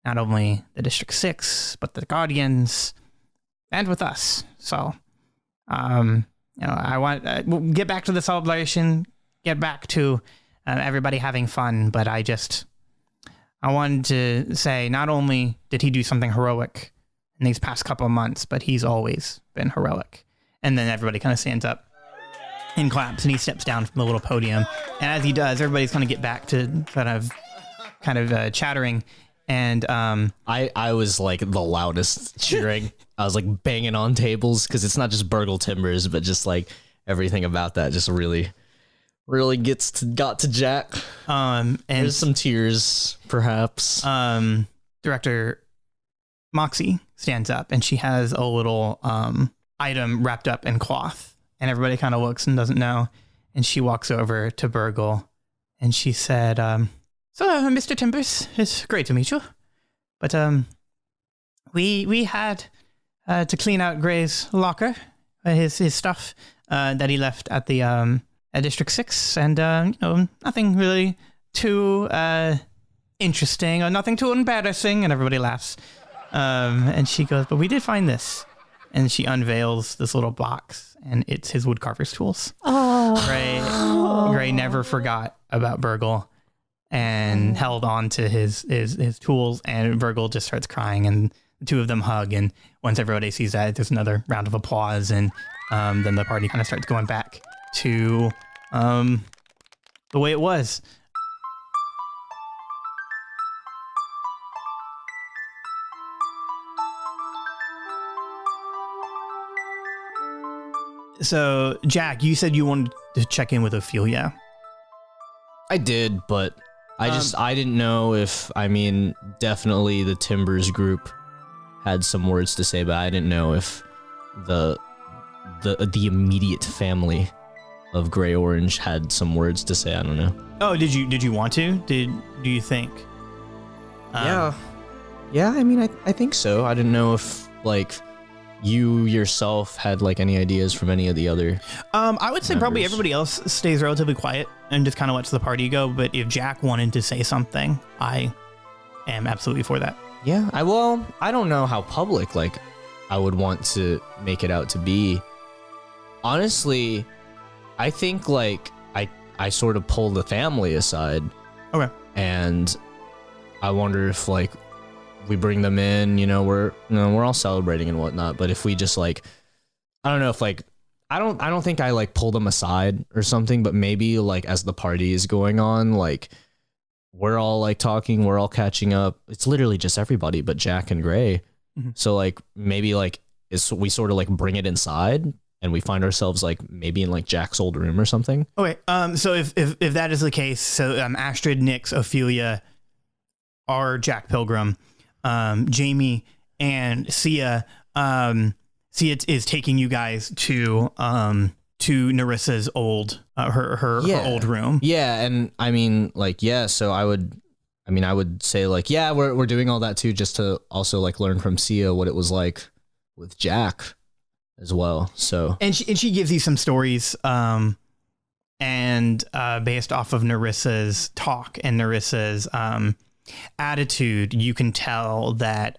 not only the District 6, but the Guardians, and with us. So, you know, I want we'll get back to the celebration, get back to everybody having fun, but I wanted to say, not only did he do something heroic in these past couple of months, but he's always been heroic. And then everybody kind of stands up and claps, and he steps down from the little podium. And as he does, everybody's going to get back to kind of chattering. And I was like the loudest cheering. I was like banging on tables, because it's not just Burgle Timbers, but just like everything about that just really got to Jack. And there's some tears, perhaps. Director Moxie stands up, and she has a little item wrapped up in cloth, and everybody kind of looks and doesn't know. And she walks over to Burgle, and she said, so, Mr. Timbers, it's great to meet you. But we had to clean out Gray's locker, his stuff that he left at the at District 6, and you know, nothing really too interesting or nothing too embarrassing. And everybody laughs. And she goes, but we did find this. And she unveils this little box, and it's his woodcarver's tools. Oh. Gray never forgot about Burgle and held on to his tools, and Burgle just starts crying, and the two of them hug. And once everybody sees that, there's another round of applause, and then the party kind of starts going back to the way it was. So, Jack, you said you wanted to check in with Ophelia. I did, but I didn't know if, I mean, definitely the Timbers group had some words to say, but I didn't know if the immediate family of Gray Orange had some words to say. I don't know. Oh, did you want to? Do you think? Yeah. I mean, I think so. I didn't know if like you yourself had like any ideas from any of the other I would say members. Probably everybody else stays relatively quiet and just kind of lets the party go, but if Jack wanted to say something, I am absolutely for that. Yeah, I don't know how public like I would want to make it out to be. Honestly, I think like I sort of pull the family aside. Okay. And I wonder if like we bring them in, we're all celebrating and whatnot, but if we just like, I don't know if like I don't think I like pulled him aside or something, but maybe like as the party is going on, like we're all like talking, we're all catching up. It's literally just everybody but Jak and Gray. Mm-hmm. So like maybe like we sort of like bring it inside and we find ourselves like maybe in like Jak's old room or something. Okay. So if that is the case, so Astrid, Nyx, Ophelia are Jak Pilgrim, Jamie and Sia. Sia is taking you guys to Nerissa's old her old room. Yeah, and I mean like so I would say like we're doing all that too, just to also like learn from Sia what it was like with Jak as well. So and she gives you some stories and based off of Nerissa's talk and Nerissa's attitude, you can tell that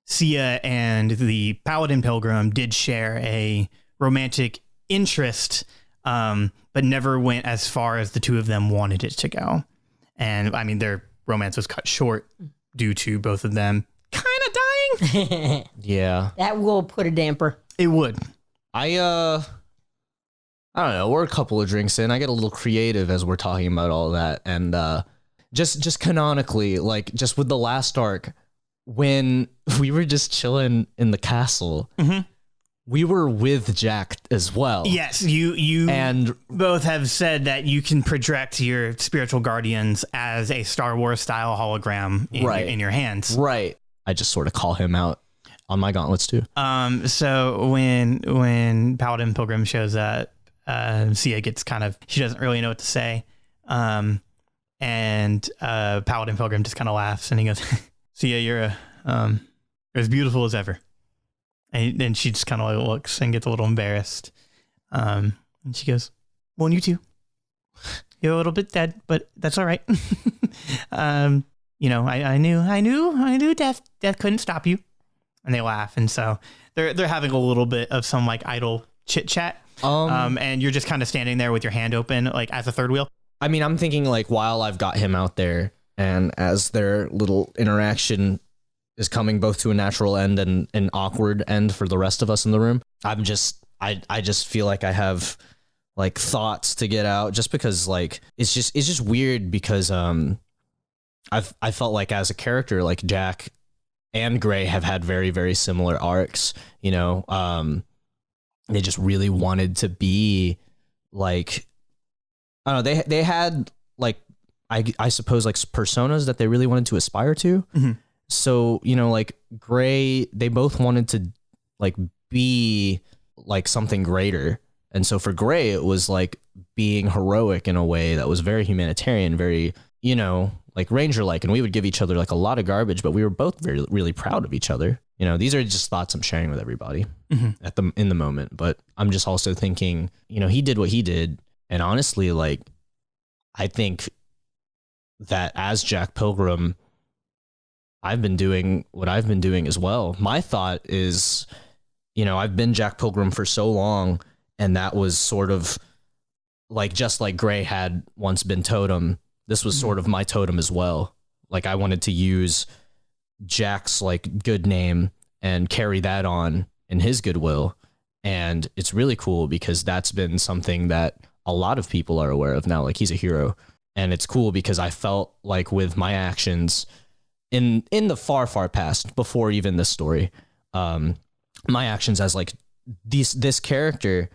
Sia and the Paladin Pilgrim did share a romantic interest, but never went as far as the two of them wanted it to go. And I mean, their romance was cut short due to both of them kind of dying. Yeah. That will put a damper. It would. I don't know. We're a couple of drinks in. I get a little creative as we're talking about all that. And just canonically, like just with the last arc, when we were just chilling in the castle, mm-hmm. we were with Jak as well. Yes, you and both have said that you can project your spiritual guardians as a Star Wars style hologram in your hands. Right. I just sort of call him out on my gauntlets too. So when Paladin Pilgrim shows up, Sia gets she doesn't really know what to say. And Paladin Pilgrim just kind of laughs and he goes, Sia, you're as beautiful as ever. And she just kind of like looks and gets a little embarrassed. And she goes, well, you too. You're a little bit dead, but that's all right. I knew death couldn't stop you. And they laugh. And so they're having a little bit of some like idle chit chat. And you're just kind of standing there with your hand open, like as a third wheel. I mean, I'm thinking like while I've got him out there and as their little interaction is coming both to a natural end and an awkward end for the rest of us in the room, I just feel like I have like thoughts to get out, just because like it's just weird because I felt like as a character like Jak and Gray have had very, very similar arcs, they just really wanted to be like, I don't know, they had like I suppose like personas that they really wanted to aspire to. Mm-hmm. So, like Gray, they both wanted to like be like something greater. And so for Gray, it was like being heroic in a way that was very humanitarian, very, like Ranger-like. And we would give each other like a lot of garbage, but we were both very, really proud of each other. These are just thoughts I'm sharing with everybody mm-hmm. in the moment. But I'm just also thinking, he did what he did. And honestly, like, I think that as Jak Pilgrim, I've been doing what I've been doing as well. My thought is, I've been Jak Pilgrim for so long, and that was sort of like, just like Gray had once been Totem, this was sort of my totem as well. Like I wanted to use Jak's like good name and carry that on in his goodwill. And it's really cool because that's been something that a lot of people are aware of now. Like he's a hero. And it's cool because I felt like with my actions in the far, far past, before even this story, my actions as like this character,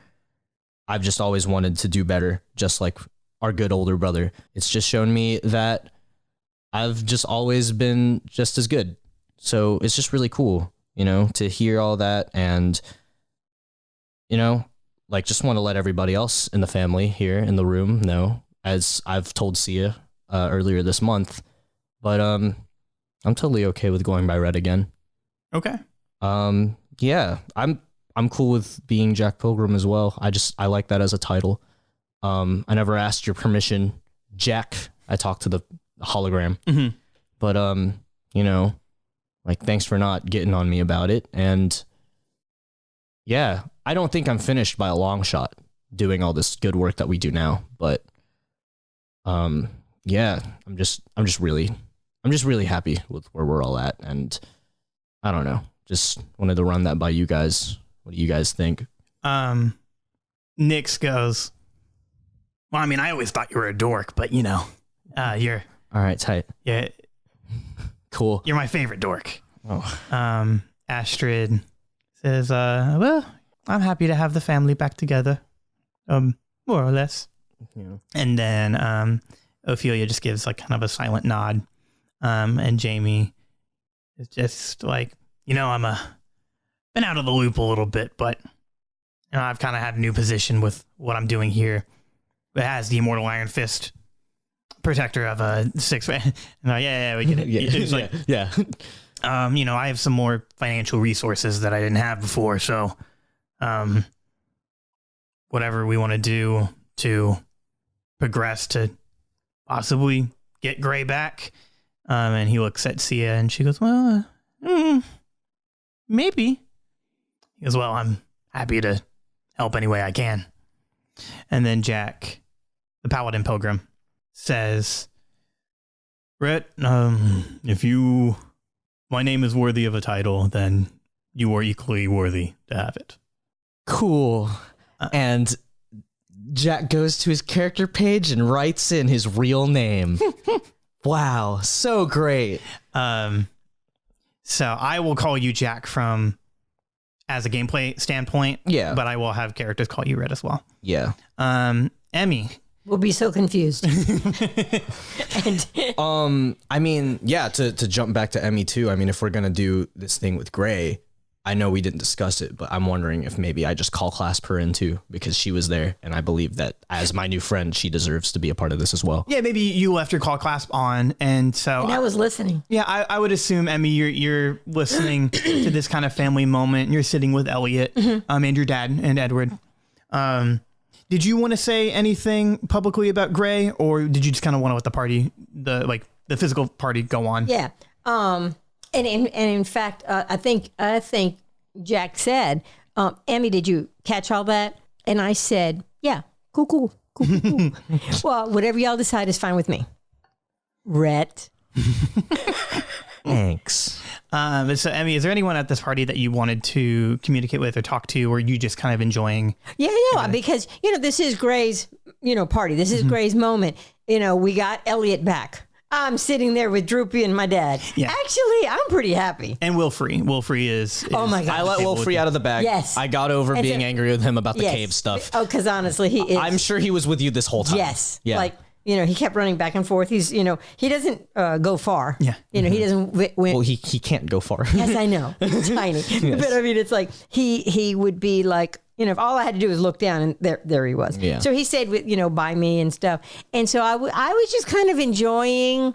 I've just always wanted to do better, just like our good older brother. It's just shown me that I've just always been just as good. So it's just really cool, to hear all that. And, like just want to let everybody else in the family here in the room know, as I've told Sia earlier this month, but I'm totally okay with going by Red again. Okay. Yeah, I'm cool with being Jak Pilgrim as well. I like that as a title. I never asked your permission, Jak. I talked to the hologram, mm-hmm. but like thanks for not getting on me about it. And yeah, I don't think I'm finished by a long shot doing all this good work that we do now, but yeah, I'm just really happy with where we're all at. And I don't know, just wanted to run that by you guys. What do you guys think? Nix goes, well, I mean, I always thought you were a dork, but you're All right, tight. Yeah. Cool. You're my favorite dork. Oh. Astrid says, well, I'm happy to have the family back together. More or less. Yeah. And then Ophelia just gives like kind of a silent nod. And Jamie is just like, I'm been out of the loop a little bit, but I've kind of had a new position with what I'm doing here. As the Immortal Iron Fist protector of a six. We get it. It's like, yeah. I have some more financial resources that I didn't have before. So, whatever we want to do to progress to possibly get Gray back. And he looks at Sia and she goes, well, maybe. He goes, well, I'm happy to help any way I can. And then Jak, the Paladin Pilgrim, says, Brett, if my name is worthy of a title, then you are equally worthy to have it. Cool. And Jak goes to his character page and writes in his real name. Wow, so great. So I will call you Jak as a gameplay standpoint. Yeah. But I will have characters call you Red as well. Yeah. Emmy. We'll be so confused. And I mean, yeah, to jump back to Emmy too, I mean, if we're going to do this thing with Gray, I know we didn't discuss it, but I'm wondering if maybe I just call clasp her in too, because she was there, and I believe that as my new friend, she deserves to be a part of this as well. Yeah, maybe you left your call clasp on, and so I was listening. Yeah, I would assume, Emmy, you're listening to this kind of family moment. You're sitting with Elliot, and your dad and Edward. Did you want to say anything publicly about Gray, or did you just kind of want to let the party, the physical party, go on? Yeah. And in fact, I think Jak said, Emmy, did you catch all that? And I said, yeah, cool. Well, whatever y'all decide is fine with me. Rhett. Thanks. So, Emmy, is there anyone at this party that you wanted to communicate with or talk to, or you just kind of enjoying? Yeah, because, this is Gray's, party. This is Gray's moment. We got Elliot back. I'm sitting there with Droopy and my dad. Yeah. Actually, I'm pretty happy. And Wilfrey is oh my God. I let Wilfrey out of the bag. Yes. I got over being angry with him about the cave stuff. Oh, because honestly, he is. I'm sure he was with you this whole time. Yes. Yeah. He kept running back and forth. He's, he doesn't go far. Yeah. He doesn't. Well, he can't go far. Yes, I know. He's tiny. Yes. But I mean, it's like he would be like, if all I had to do was look down and there he was. Yeah. So he stayed with, by me and stuff. And so I was just kind of enjoying,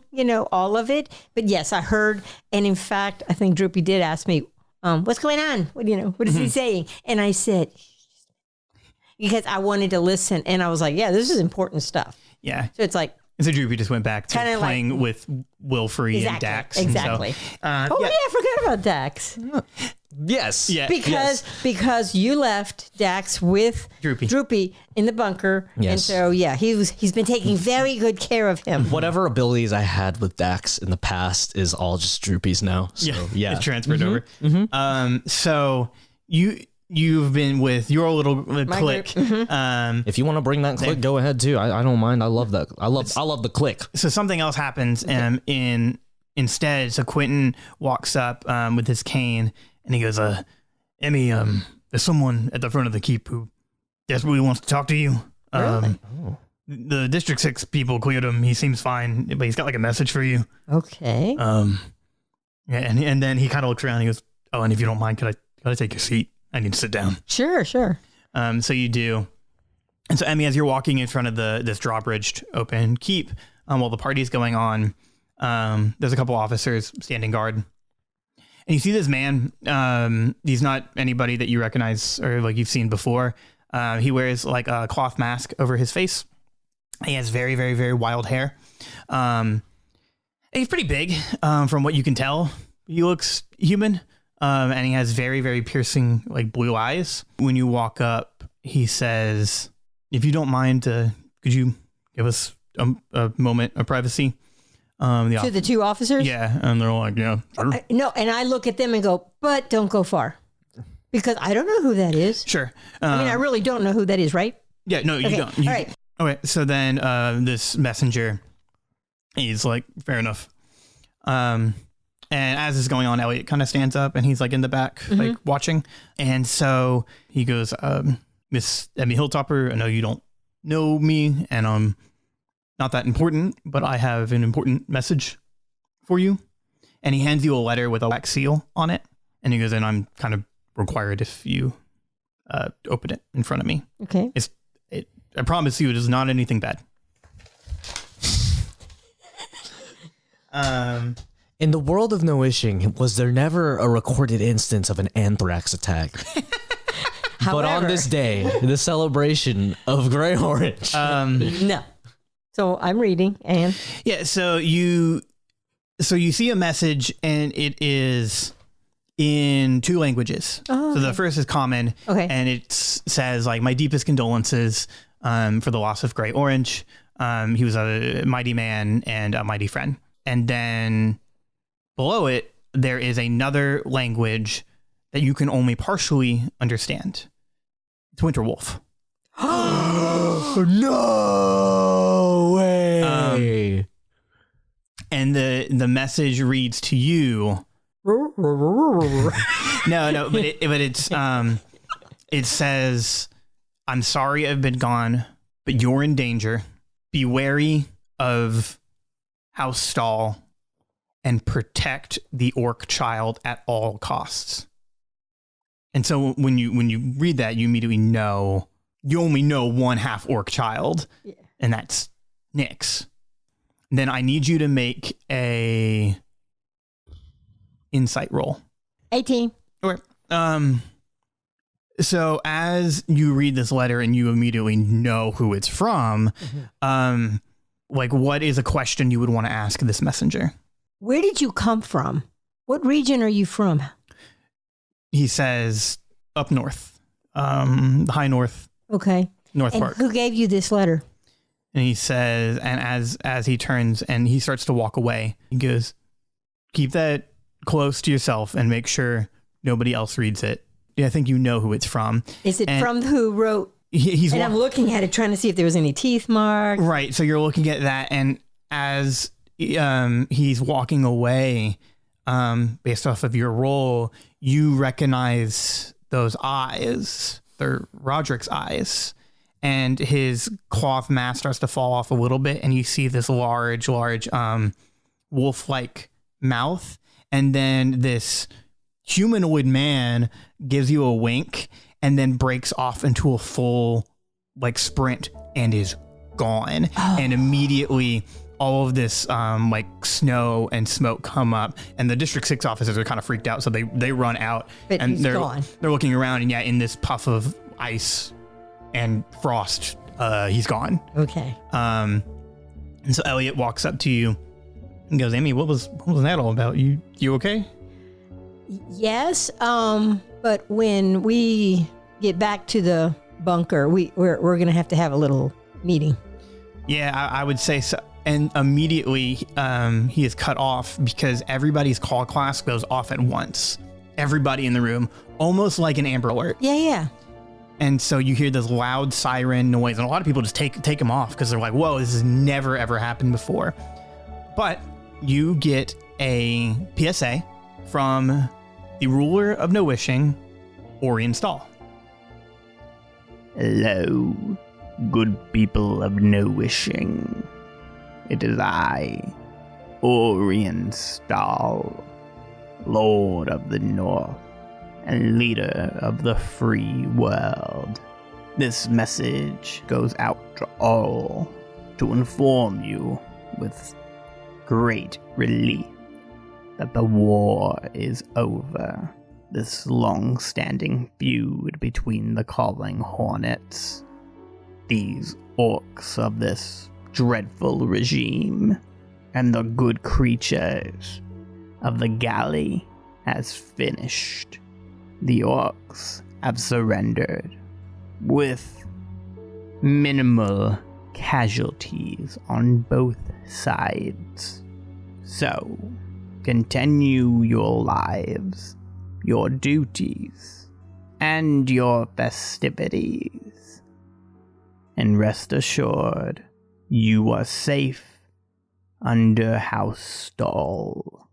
all of it. But yes, I heard. And in fact, I think Droopy did ask me, what's going on? What is he saying? And I said, because I wanted to listen. And I was like, yeah, this is important stuff. Yeah. So it's like. So Droopy just went back to playing with Wilfrey and Dax. Exactly. And so, yeah, I forgot about Dax. Yes. Yeah. Because you left Dax with Droopy in the bunker. Yes. And so he's been taking very good care of him. Whatever abilities I had with Dax in the past is all just Droopy's now. So yeah. It's transferred over. So you've been with your little clique. If you want to bring that clique, go ahead too. I don't mind. I love that. I love the clique. So something else happens instead. So Quentin walks up with his cane and he goes, Emmy, there's someone at the front of the keep who desperately wants to talk to you. Really? The District 6 people cleared him. He seems fine, but he's got like a message for you. Okay. Yeah, and then he kind of looks around and he goes, oh, and if you don't mind, could I take your seat? I need to sit down. Sure. So you do. And so, Emmy, as you're walking in front of this drawbridged open keep, while the party's going on, there's a couple officers standing guard. And you see this man. He's not anybody that you recognize or like you've seen before. He wears like a cloth mask over his face. He has very, very, very wild hair. He's pretty big from what you can tell. He looks human. And he has very, very piercing, like, blue eyes. When you walk up, he says, if you don't mind, could you give us a moment of privacy? To the two officers? Yeah. And they're like, yeah. Sure. No, and I look at them and go, but don't go far. Because I don't know who that is. Sure. I mean, I really don't know who that is, right? Yeah, no, you Okay, don't. all right. Okay, so then this messenger, he's like, fair enough. And as this is going on, Elliot kind of stands up and he's like in the back, like watching. And so he goes, Miss Emmi Hilltopper, I know you don't know me and I'm not that important, but I have an important message for you. And he hands you a letter with a wax seal on it. And he goes, and I'm kind of required if you open it in front of me. Okay. I promise you it is not anything bad. In the world of no wishing, was there never a recorded instance of an anthrax attack? But on this day, the celebration of Grey Orange. No. So I'm reading and Yeah, so you see a message and it is in 2 languages. Oh, So the first is common, and it says like, my deepest condolences for the loss of Grey Orange. He was a mighty man and a mighty friend. And then below it, there is another language that you can only partially understand. It's Winterwolf. No way. And the message reads to you. No, but it says, I'm sorry I've been gone, but you're in danger. Be wary of House Stall and protect the orc child at all costs. And so when you read that, you immediately know you only know one half orc child, and that's Nyx. Then I need you to make a insight roll. 18. Okay. So as you read this letter and you immediately know who it's from, like, what is a question you would want to ask this messenger? Where did you come from? What region are you from? He says up north, high north. Okay. North and Park. Who gave you this letter? And he says, and as he turns and he starts to walk away, he goes, keep that close to yourself and make sure nobody else reads it. Yeah, I think you know who it's from. Is it from who wrote? I'm looking at it, trying to see if there was any teeth marks. Right. So you're looking at that, and as he's walking away, based off of your role, you recognize those eyes. They're Roderick's eyes. And his cloth mask starts to fall off a little bit, and you see this large wolf-like mouth. And then this humanoid man gives you a wink and then breaks off into a full like sprint and is gone. And immediately all of this like snow and smoke come up, and the District 6 officers are kind of freaked out, so they run out. But and he's gone. They're looking around, and in this puff of ice and frost, he's gone. Okay. And so Elliot walks up to you and goes, Emmi, what was that all about? You okay? Yes. But when we get back to the bunker, we're going to have a little meeting. Yeah, I would say so. And immediately he is cut off because everybody's call class goes off at once. Everybody in the room, almost like an Amber Alert. Yeah. And so you hear this loud siren noise, and a lot of people just take them off because they're like, whoa, this has never, ever happened before. But you get a PSA from the ruler of No Wishing, Orion Stahl. Hello, good people of No Wishing. It is I, Orion Stahl, Lord of the North and leader of the free world. This message goes out to all to inform you with great relief that the war is over. This long-standing feud between the Calling Hornets, these orcs of this dreadful regime, and the good creatures of the galley has finished. The orcs have surrendered with minimal casualties on both sides. So, continue your lives, your duties, and your festivities. And rest assured, you are safe under House Stall.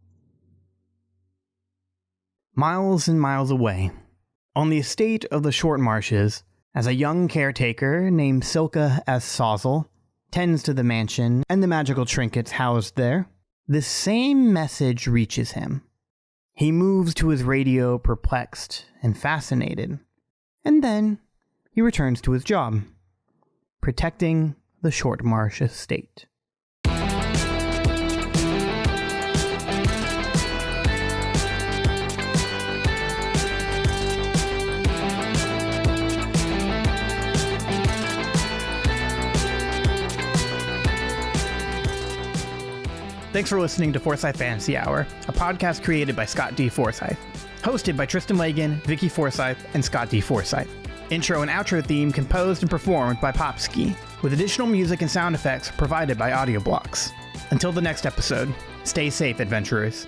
Miles and miles away, on the estate of the Short Marshes, as a young caretaker named Silka S. Sawzel tends to the mansion and the magical trinkets housed there, the same message reaches him. He moves to his radio perplexed and fascinated, and then he returns to his job, protecting the Short Marsh estate. Thanks for listening to Forsyth Fantasy Hour, a podcast created by Scott D. Forsyth. Hosted by Tristan Lagan, Vicky Forsyth, and Scott D. Forsyth. Intro and outro theme composed and performed by Popski, with additional music and sound effects provided by Audio Blocks. Until the next episode, stay safe, adventurers.